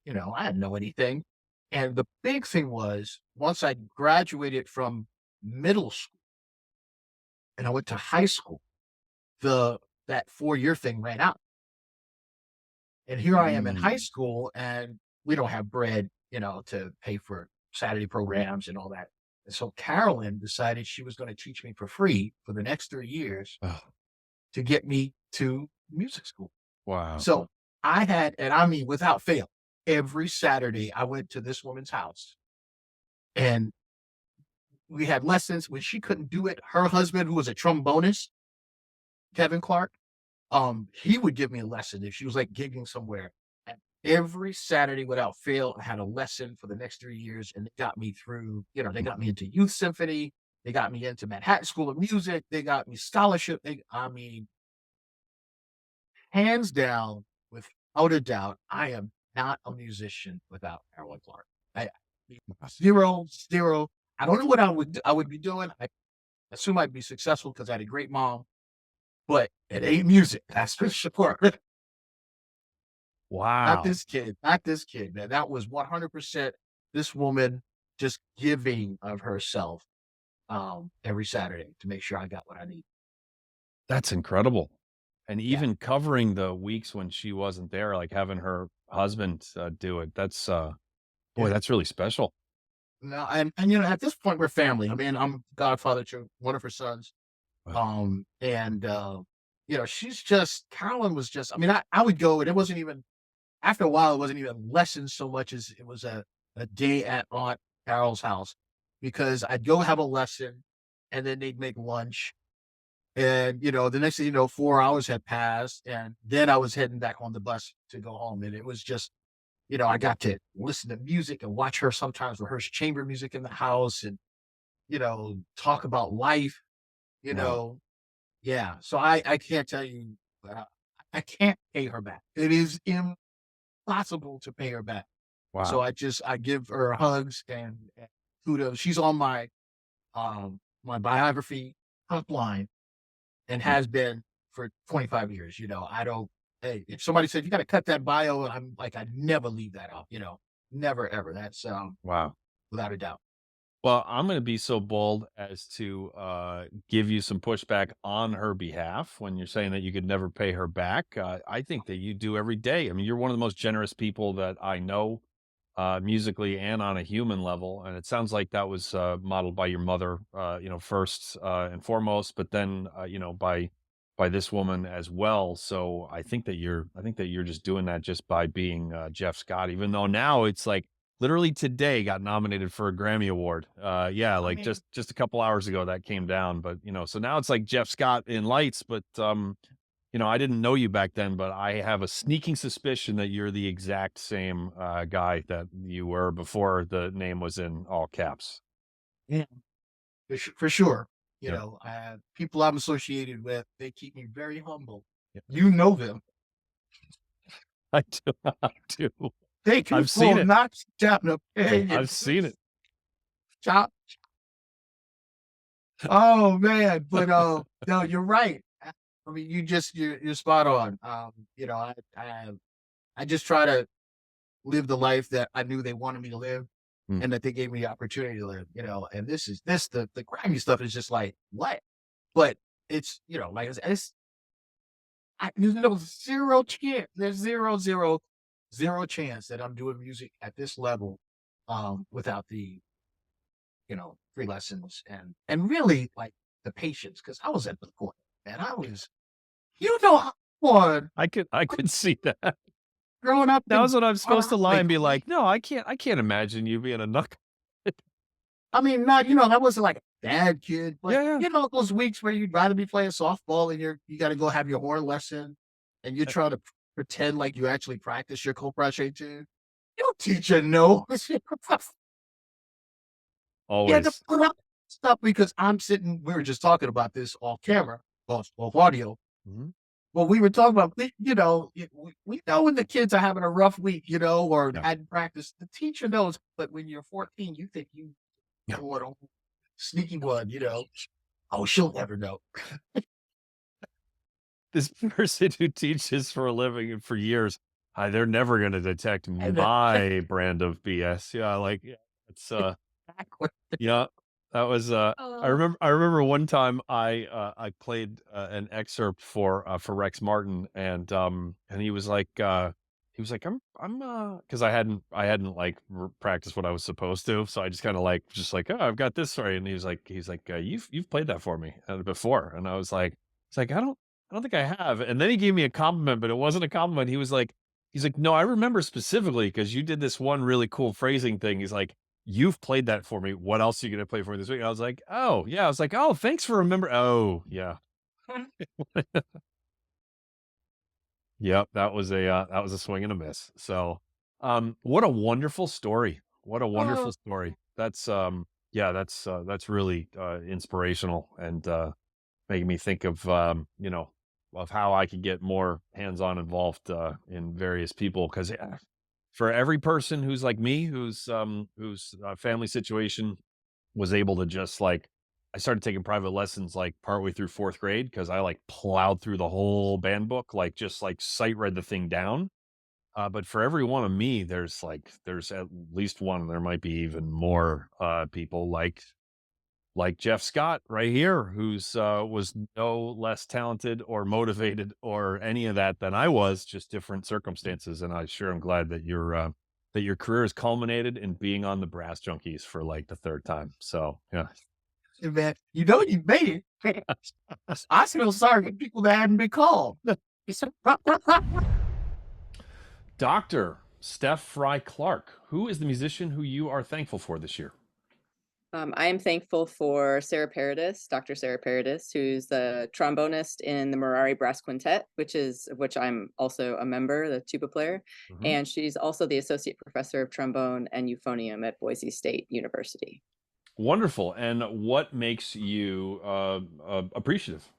You know, I didn't know anything. And the big thing was, once I graduated from middle school and I went to high school, that 4-year thing ran out. And here I am in high school, and we don't have bread to pay for Saturday programs and all that. And so Carolyn decided she was going to teach me for free for the next 3 years
Oh,
to get me to music school.
wow.
So I had, and I mean, without fail, every Saturday I went to this woman's house and we had lessons. When she couldn't do it, her husband, who was a trombonist, Kevin Clark, he would give me a lesson if she was like gigging somewhere. And every Saturday without fail, I had a lesson for the next 3 years, and they got me through, they got me into Youth Symphony, they got me into Manhattan School of Music, they got me scholarship. I mean, hands down, without a doubt, I am not a musician without Carolyn Clark. I zero. I don't know what I would be doing. I assume I'd be successful because I had a great mom, but it ain't music. That's for sure.
Wow.
Not this kid, man. That was 100% this woman just giving of herself every Saturday to make sure I got what I need.
That's incredible. And even covering the weeks when she wasn't there, like having her husband do it. That's boy, that's really special.
No, and at this point we're family. I mean, I'm godfather to one of her sons.
Wow.
Carolyn was just, I mean, I would go, and it wasn't even, after a while, it wasn't even lessons so much as it was a day at Aunt Carol's house, because I'd go have a lesson and then they'd make lunch. And, the next thing you know, 4 hours had passed, and then I was heading back on the bus to go home. And it was just, I got to listen to music and watch her sometimes rehearse chamber music in the house and, talk about life,
Wow.
Yeah. So I can't tell you, I can't pay her back. It is impossible to pay her back.
Wow.
So I give her hugs and kudos. She's on my my biography line and has been for 25 years. Hey, if somebody said you got to cut that bio, I'm like, I never leave that out. Never ever. That's
Wow.
without a doubt.
Well, I'm going to be so bold as to give you some pushback on her behalf when you're saying that you could never pay her back. I think that you do every day. I mean, you're one of the most generous people that I know, musically and on a human level. And it sounds like that was modeled by your mother, first and foremost, but then, by this woman as well. So I think that you're just doing that just by being Jeff Scott, even though now it's like, literally today got nominated for a Grammy Award. Yeah, like
mean,
just a couple hours ago that came down. But so now it's like Jeff Scott in lights. But I didn't know you back then, but I have a sneaking suspicion that you're the exact same guy that you were before the name was in all caps.
Yeah, for sure.
Yeah.
People I'm associated with, they keep me very humble.
Yeah.
You know them.
I do. I do.
They can
I've seen it.
knock down a peg.
I've seen it.
Chop. Oh man, but no, you're right. I mean, you're spot on. I just try to live the life that I knew they wanted me to live, and that they gave me the opportunity to live. And the grimy stuff is just like what, but it's like there's no zero chance. There's zero chance that I'm doing music at this level without the free lessons and really like the patience, because I was at the point, man. I was
I could see that.
growing up.
That was what I'm supposed to lie and be like, no, I can't imagine you being a knuckle.
I mean, not that wasn't like a bad kid, but
Yeah.
those weeks where you'd rather be playing softball and you got to go have your horn lesson, and you're trying to pretend like you actually practice your copra tune. Your teacher knows.
Always.
Yeah, to put up stuff because I'm sitting. We were just talking about this off camera, off audio.
Mm-hmm.
Well, we were talking about, we know when the kids are having a rough week, or hadn't practiced. The teacher knows, but when you're 14, you think you know, sneaky one, oh, she'll never know.
This person who teaches for a living and for years, they're never going to detect my brand of BS. Yeah, it's yeah. That was I remember one time I played an excerpt for Rex Martin, and he was like he was like, because I hadn't like practiced what I was supposed to, so I just kind of like, oh, I've got this story, and he's like, you've played that for me before, and I was like, it's like I don't think I have, and then he gave me a compliment, but it wasn't a compliment. He's like, no, I remember specifically because you did this one really cool phrasing thing. He's like, you've played that for me. What else are you gonna play for me this week? And I was like, oh yeah. I was like, oh, thanks for remember. Oh yeah. Yep, that was a swing and a miss. So, what a wonderful story. What a wonderful
Oh,
story. Yeah, that's really inspirational, and making me think of of how I could get more hands-on involved in various people, because for every person who's like me, whose family situation was able to just like, I started taking private lessons like partway through fourth grade, because I like plowed through the whole band book, like just like sight read the thing down. But for every one of me, there's at least one. There might be even more people like Jeff Scott right here, who's was no less talented or motivated or any of that than I was, just different circumstances. And I sure am glad that your career has culminated in being on the Brass Junkies for like the third time. So yeah.
man, you know you made it. I feel sorry for people that hadn't been called.
Dr. Steph Frye-Clark, who is the musician who you are thankful for this year?
I am thankful for Sarah Paradis, Dr. Sarah Paradis, who's the trombonist in the Mirari Brass Quintet, which I'm also a member, the tuba player,
Mhm.
and she's also the associate professor of trombone and euphonium at Boise State University.
Wonderful. And what makes you appreciative?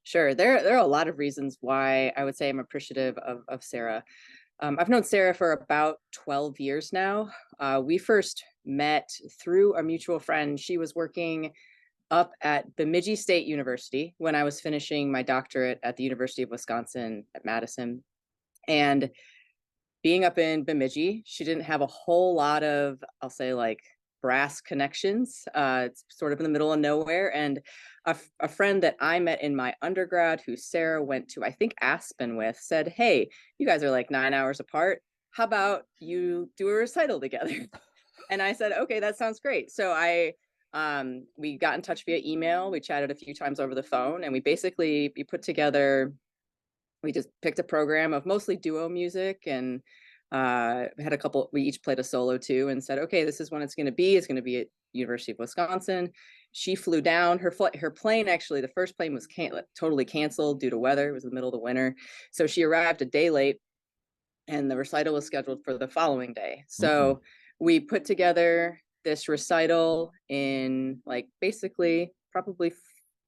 Sure, there are a lot of reasons why I would say I'm appreciative of Sarah. I've known Sarah for about 12 years now. We first met through a mutual friend. She was working up at Bemidji State University when I was finishing my doctorate at the University of Wisconsin at Madison. And being up in Bemidji, she didn't have a whole lot of, I'll say, like brass connections. It's sort of in the middle of nowhere. And a friend that I met in my undergrad, who Sarah went to, I think, Aspen with, said, hey, you guys are like 9 hours apart. How about you do a recital together? And I said, okay, that sounds great. So we got in touch via email. We chatted a few times over the phone, and we put together, we just picked a program of mostly duo music, and had a couple, we each played a solo too, and said, okay, this is when it's going to be. It's going to be at University of Wisconsin. She flew down. Her plane, actually, the first plane was totally canceled due to weather. It was the middle of the winter. So she arrived a day late, and the recital was scheduled for the following day. So we put together this recital in like basically probably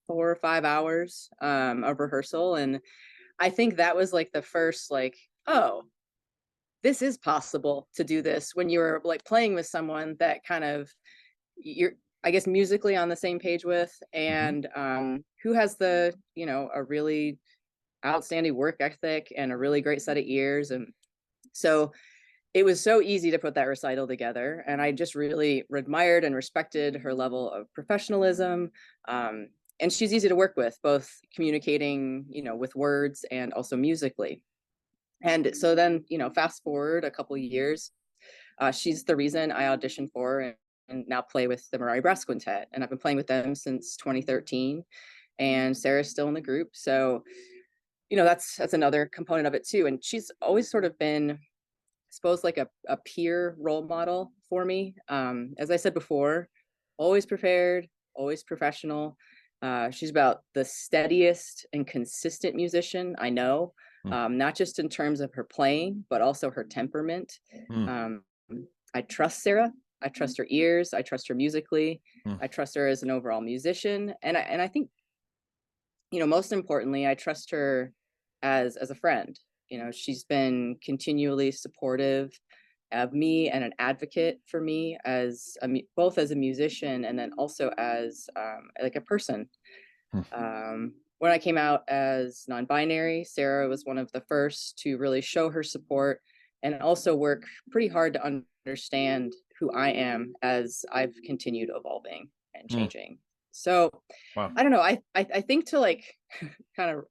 4 or 5 hours of rehearsal. And I think that was like the first, like, oh, this is possible to do this when you're like playing with someone that kind of you're, I guess, musically on the same page with, and who has the, a really outstanding work ethic and a really great set of ears. And so it was so easy to put that recital together. And I just really admired and respected her level of professionalism. And she's easy to work with, both communicating, with words and also musically. And so then, fast forward a couple of years, she's the reason I auditioned for and now play with the Mirari Brass Quintet. And I've been playing with them since 2013. And Sarah's still in the group. So, that's another component of it too. And she's always sort of been, I suppose, like a peer role model for me. As I said before, always prepared, always professional. She's about the steadiest and consistent musician I know, not just in terms of her playing, but also her temperament. I trust Sarah. I trust her ears. I trust her musically. I trust her as an overall musician. And I think, most importantly, I trust her as a friend. She's been continually supportive of me and an advocate for me as both as a musician and then also as like a person. When I came out as non-binary, Sarah was one of the first to really show her support and also work pretty hard to understand who I am as I've continued evolving and changing. So
Wow.
I don't know. I think to like kind of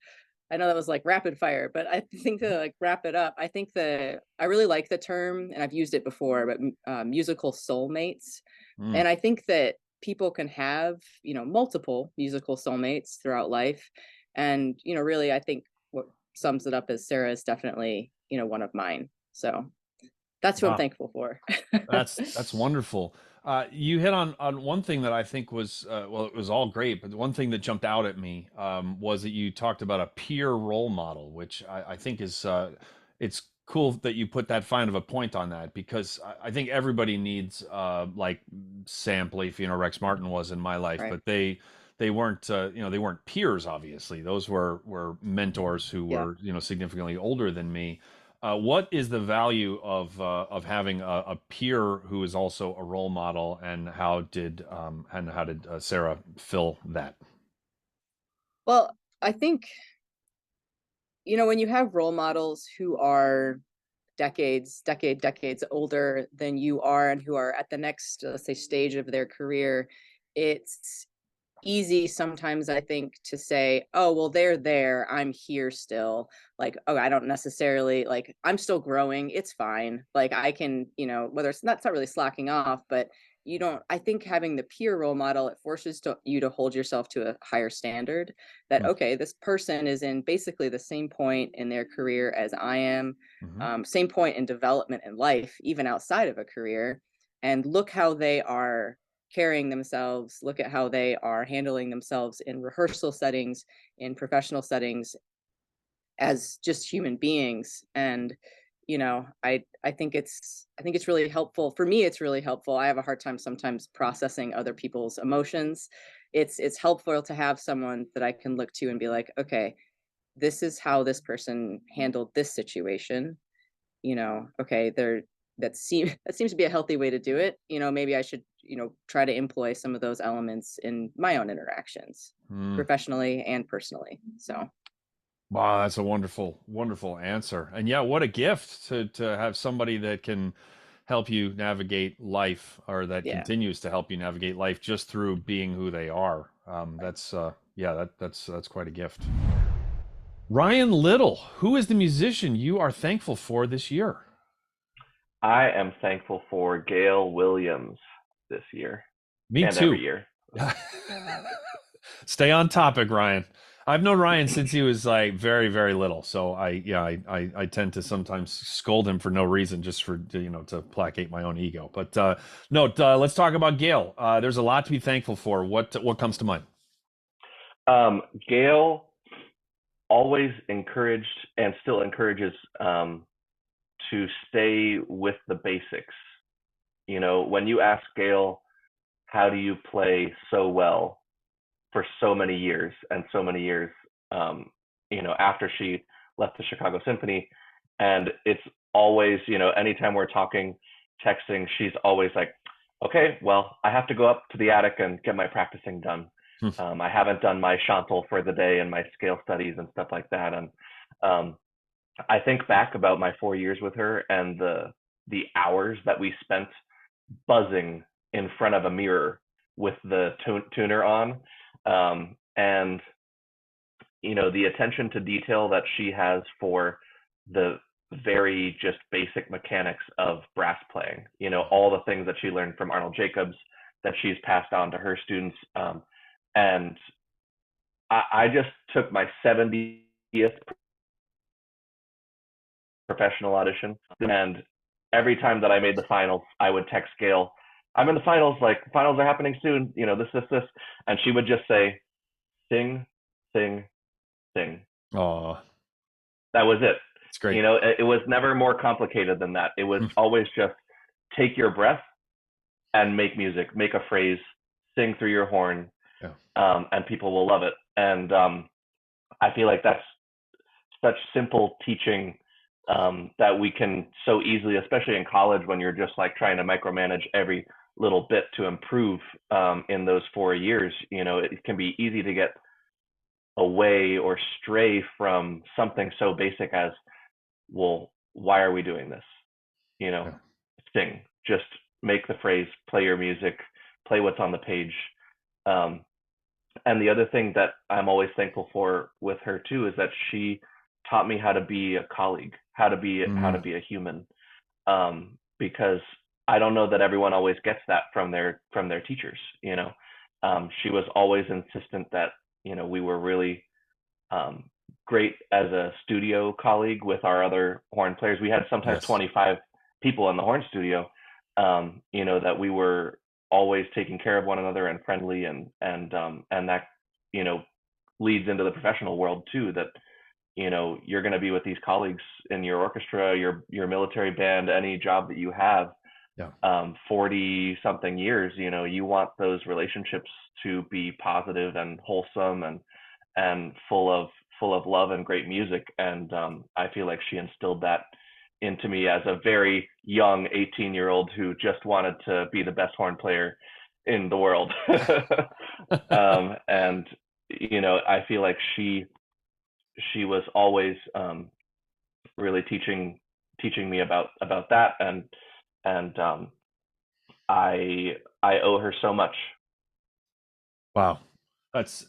I know that was like rapid fire, but I think to like wrap it up, I think I really like the term, and I've used it before, but musical soulmates.
Mm.
And I think that people can have, multiple musical soulmates throughout life. And, really, I think what sums it up is Sarah is definitely, one of mine. So that's who I'm
Wow.
thankful for.
That's wonderful. You hit on one thing that I think was well, it was all great, but the one thing that jumped out at me was that you talked about a peer role model, which I think is it's cool that you put that fine of a point on that, because I think everybody needs like Sam Leaf, Rex Martin was in my life,
Right.
but they weren't they weren't peers. Obviously, those were mentors who
Yeah.
were significantly older than me. What is the value of having a peer who is also a role model, and how did Sarah fill that?
Well, I think, when you have role models who are decades older than you are and who are at the next, let's say, stage of their career, it's easy sometimes, I think, to say, oh, well, they're there, I'm here still. Like, oh, I don't necessarily, like, I'm still growing, it's fine, like I can, whether it's not really slacking off, but you don't, I think having the peer role model, it forces you to hold yourself to a higher standard, that
Mm.
okay, this person is in basically the same point in their career as I am,
Mhm.
same point in development in life, even outside of a career, and look how they are carrying themselves, look at how they are handling themselves in rehearsal settings, in professional settings, as just human beings. And I think it's really helpful for me. It's really helpful. I have a hard time sometimes processing other people's emotions. It's helpful to have someone that I can look to and be like, okay, this is how this person handled this situation. Okay, that seems to be a healthy way to do it. Maybe I should, try to employ some of those elements in my own interactions,
Mm.
professionally and personally. So
Wow, that's a wonderful, wonderful answer. And yeah, what a gift to have somebody that can help you navigate life, or that
yeah.
continues to help you navigate life just through being who they are. That's yeah, that's quite a gift. Ryan Little, who is the musician you are thankful for this year?
I am thankful for Gail Williams this year
Me
and every
too.
year.
Stay on topic, Ryan. I've known Ryan since he was like very, very little. So I tend to sometimes scold him for no reason, just for to placate my own ego. But no, let's talk about Gail. There's a lot to be thankful for. What comes to mind?
Gail always encouraged and still encourages to stay with the basics. When you ask Gail, how do you play so well for so many years and so many years, after she left the Chicago Symphony, and it's always, anytime we're talking, texting, she's always like, okay, well, I have to go up to the attic and get my practicing done. I haven't done my chantal for the day and my scale studies and stuff like that. And I think back about my 4 years with her and the hours that we spent buzzing in front of a mirror with the tuner on, and the attention to detail that she has for the very just basic mechanics of brass playing. All the things that she learned from Arnold Jacobs that she's passed on to her students. And I just took my 70th professional audition, and every time that I made the finals, I would text Gail, I'm in the finals, like finals are happening soon, this, and she would just say, sing, sing, sing.
Oh,
That was it.
it's great.
It was never more complicated than that. It was always just take your breath and make music, make a phrase, sing through your horn, and people will love it. And I feel like that's such simple teaching that we can so easily, especially in college when you're just like trying to micromanage every little bit to improve in those 4 years. It can be easy to get away or stray from something so basic as, well, why are we doing this? Sing, just make the phrase, play your music, play what's on the page. And the other thing that I'm always thankful for with her too is that she taught me how to be a colleague, how to be a human. Because I don't know that everyone always gets that from their teachers. You know, she was always insistent that, you know, we were really great as a studio colleague with our other horn players. We had sometimes
Yes.
25 people in the horn studio. You know, that we were always taking care of one another and friendly, and that, you know, leads into the professional world too, that, you know, you're going to be with these colleagues in your orchestra, your military band, any job that you have, 40 something years. You know, you want those relationships to be positive and wholesome and full of love and great music. And I feel like she instilled that into me as a very young 18-year-old who just wanted to be the best horn player in the world. And you know, I feel like she was always really teaching me about that, and I owe her so much.
Wow, that's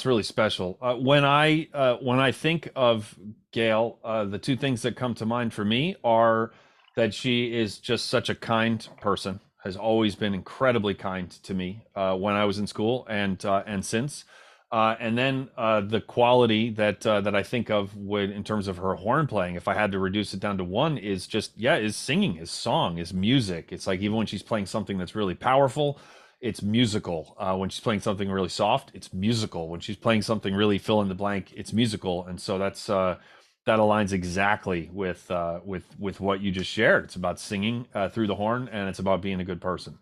really special. When I think of Gail, the two things that come to mind for me are that she is just such a kind person, has always been incredibly kind to me when I was in school and since. And then the quality that I think of in terms of her horn playing, if I had to reduce it down to one, is just is singing, is song, is music. It's like even when she's playing something that's really powerful, it's musical. When she's playing something really soft, it's musical. When she's playing something really fill in the blank, it's musical. And so that aligns exactly with what you just shared. It's about singing through the horn, and it's about being a good person.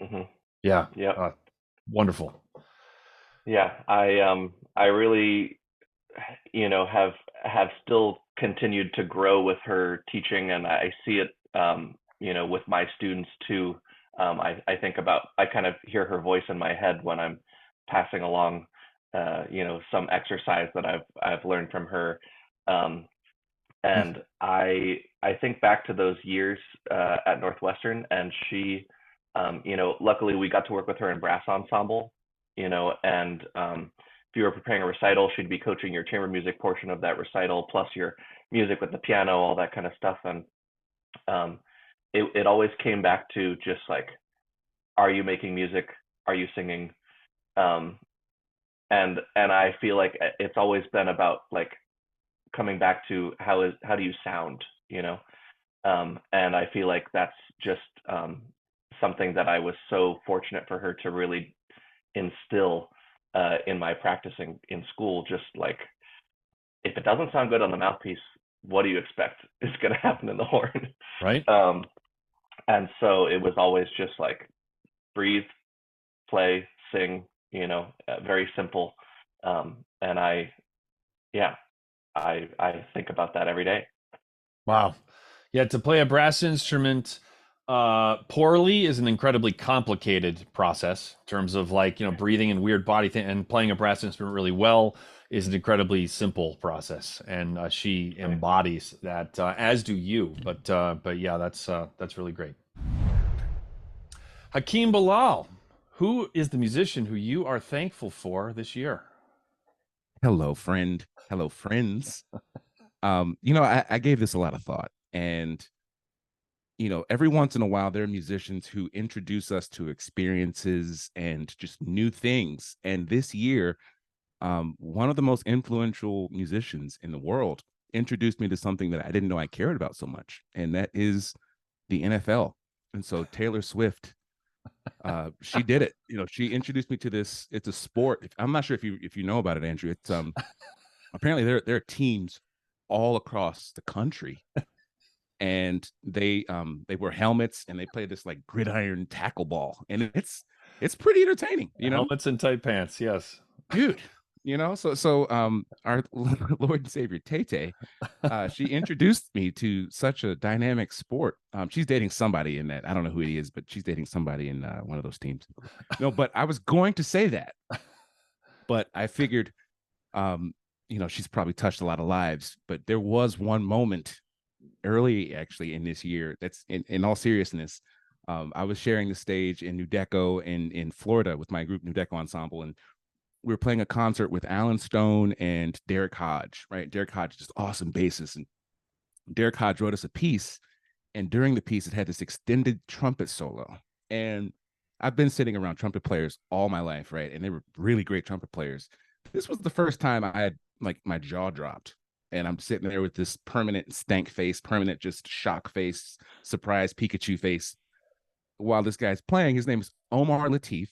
Mm-hmm.
Yeah.
Yeah.
Wonderful.
Yeah, I really, you know, have still continued to grow with her teaching, and I see it, you know, with my students too. I think about, I kind of hear her voice in my head when I'm passing along, you know, some exercise that I've learned from her, and I think back to those years at Northwestern, and she, you know, luckily we got to work with her in brass ensemble, you know, and if you were preparing a recital, she'd be coaching your chamber music portion of that recital, plus your music with the piano, all that kind of stuff. And it always came back to just like, are you making music? Are you singing? And I feel like it's always been about like coming back to how do you sound, you know? And I feel like that's just something that I was so fortunate for her to really instill in my practicing in school. Just like, if it doesn't sound good on the mouthpiece, what do you expect is going to happen in the horn?
Right.
And so it was always just like, breathe, play, sing, you know, very simple. And I think about that every day.
Wow. Yeah, to play a brass instrument poorly is an incredibly complicated process in terms of, like, you know, breathing and weird body thing, and playing a brass instrument really well is an incredibly simple process. And she embodies that, as do you. But yeah, that's really great. Hakeem Bilal, who is the musician who you are thankful for this year?
Hello, friend. Hello, friends. You know, I gave this a lot of thought, and you know, every once in a while there are musicians who introduce us to experiences and just new things. And this year, one of the most influential musicians in the world introduced me to something that I didn't know I cared about so much, and that is the NFL. And so Taylor Swift, she did it. You know, she introduced me to this. It's a sport. I'm not sure if you know about it, Andrew. It's apparently there are teams all across the country, and they wear helmets and they play this like gridiron tackle ball, and it's pretty entertaining, you know.
Helmets and tight pants, yes,
dude. You know, so our Lord and Savior Tay, she introduced me to such a dynamic sport. She's dating somebody in that. I don't know who he is, but she's dating somebody in one of those teams. No, but I was going to say that, but I figured, you know, she's probably touched a lot of lives. But there was one moment early, actually, in this year, that's in all seriousness, I was sharing the stage in New Deco in Florida with my group New Deco Ensemble, and we were playing a concert with Alan Stone and Derek Hodge, right? Derek Hodge, just awesome bassist. And Derek Hodge wrote us a piece. And during the piece, it had this extended trumpet solo. And I've been sitting around trumpet players all my life, right? And they were really great trumpet players. This was the first time I had like my jaw dropped. And I'm sitting there with this permanent stank face, permanent just shock face, surprise Pikachu face while this guy's playing. His name is Omar Latif,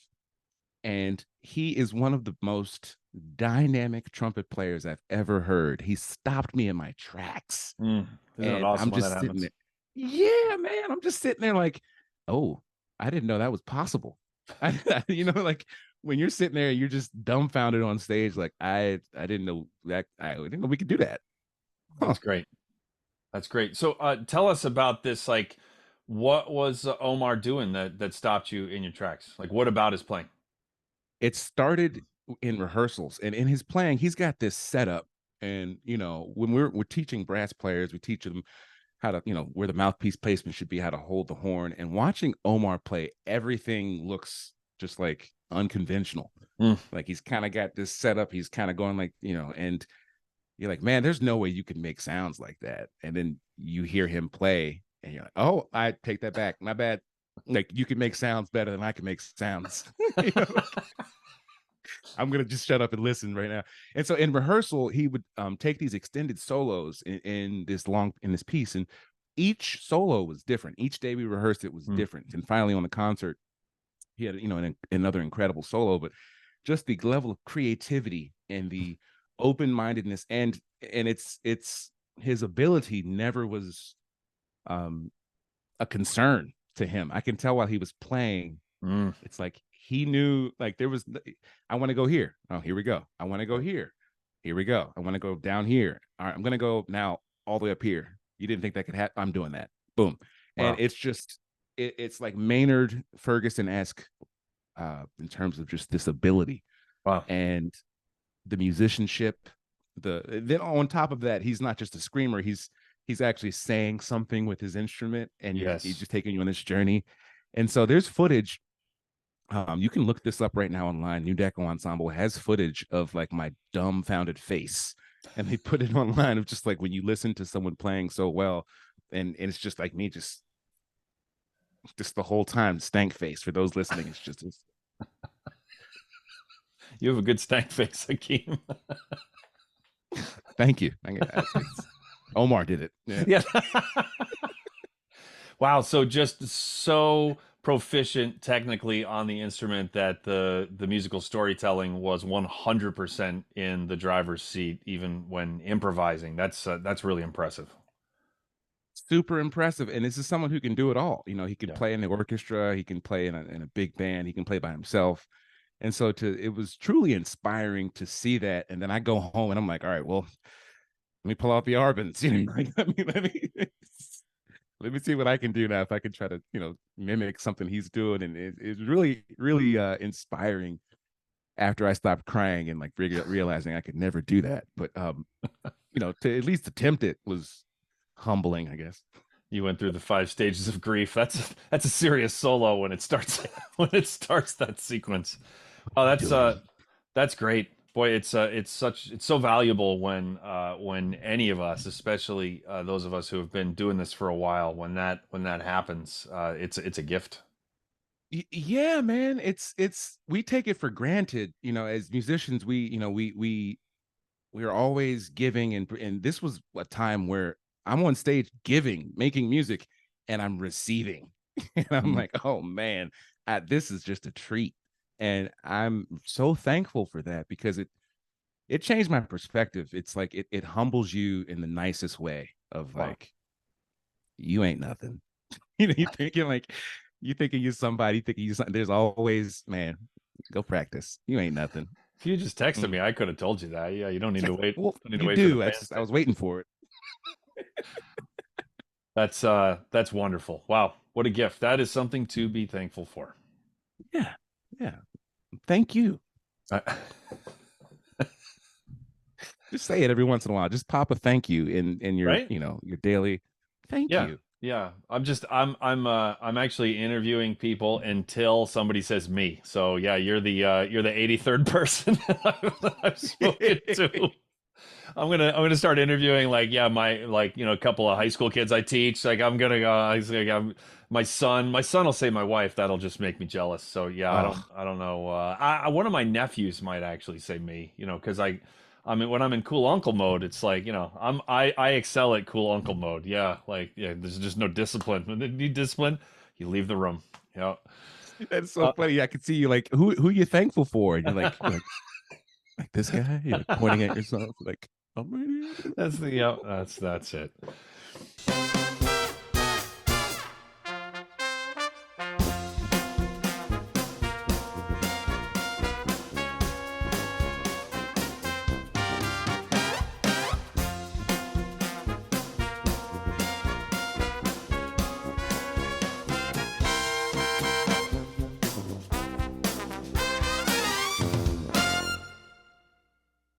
and he is one of the most dynamic trumpet players I've ever heard. He stopped me in my tracks.
Isn't it
And
awesome
I'm
when
just
that
sitting
happens?
there. Yeah, man. I'm just sitting there like, oh, I didn't know that was possible. You know, like when you're sitting there, you're just dumbfounded on stage. Like I didn't know that. I didn't know we could do that. Huh.
That's great. That's great. So tell us about this. Like, what was Omar doing that stopped you in your tracks? Like, what about his playing?
It started in rehearsals, and in his playing, he's got this setup. And you know, when we're teaching brass players, we teach them how to, you know, where the mouthpiece placement should be, how to hold the horn. And watching Omar play, everything looks just like unconventional. Like he's kind of got this setup. He's kind of going like, you know, and you're like, man, there's no way you can make sounds like that. And then you hear him play, and you're like, oh, I take that back. My bad. Like you can make sounds better than I can make sounds. You know? I'm gonna just shut up and listen right now. And so in rehearsal, he would take these extended solos in this piece, and each solo was different. Each day we rehearsed, it was different. And finally, on the concert, he had, you know, another incredible solo. But just the level of creativity and the open-mindedness, and it's his ability never was a concern to him. I can tell while he was playing, it's like he knew, like there was, I want to go here. Oh, here we go. I want to go here. Here we go. I want to go down here. All right, I'm going to go now all the way up here. You didn't think that could happen? I'm doing that. Boom. Wow. And it's just, it's like Maynard Ferguson-esque in terms of just this ability.
Wow.
And the musicianship. Then on top of that, he's not just a screamer. He's actually saying something with his instrument, and he's just taking you on this journey. And so there's footage. You can look this up right now online. New Deco Ensemble has footage of like my dumbfounded face, and they put it online of just like when you listen to someone playing so well, and it's just like me, just the whole time stank face. For those listening, it's just
you have a good stank face, Hakeem.
Thank you. Omar did it.
Yeah. Wow. So just so proficient technically on the instrument that the musical storytelling was 100% in the driver's seat, even when improvising. That's really impressive.
Super impressive. And this is someone who can do it all. You know, he can play in the orchestra, he can play in a big band, he can play by himself. And so it was truly inspiring to see that. And then I go home and I'm like, all right, well, let me pull out the Arbans. You know, like, let me see what I can do now, if I can try to, you know, mimic something he's doing. And it's really, really inspiring after I stopped crying and like realizing I could never do that. But, you know, to at least attempt it was humbling, I guess.
You went through the 5 stages of grief. That's a serious solo when it starts that sequence. Oh, that's great. Boy, it's so valuable when any of us, especially those of us who have been doing this for a while, when that happens, it's a gift.
Yeah, man, it's we take it for granted, you know, as musicians. We are always giving, and this was a time where I'm on stage giving, making music, and I'm receiving, and I'm like, oh man, this is just a treat. And I'm so thankful for that, because it changed my perspective. It's like it humbles you in the nicest way of like, you ain't nothing. You know, you're thinking you're somebody, thinking you're something. There's always, man, go practice. You ain't nothing.
If you just texted me, I could have told you that. Yeah, you don't need to wait.
Well,
don't need
you
to wait
do.
For
I was waiting for it.
That's wonderful. Wow, what a gift. That is something to be thankful for.
Yeah. Thank you. Just say it every once in a while. Just pop a thank you in your,
right?
You know, your daily thank you.
Yeah, I'm actually interviewing people until somebody says me. So yeah, you're the 83rd person I've spoken to. I'm gonna start interviewing like yeah my like a couple of high school kids I teach. Like I'm gonna go. My son will say my wife. That'll just make me jealous. So yeah,
Oh,
I don't know. One of my nephews might actually say me. Because I mean, when I'm in cool uncle mode, it's like, I excel at cool uncle mode. Yeah, like yeah, there's just no discipline. When they need discipline, you leave the room. Yeah.
that's so
Uh,
funny. I can see you like who you thankful for, and you're like this guy. You're like pointing at yourself, like I'm right here.
that's it.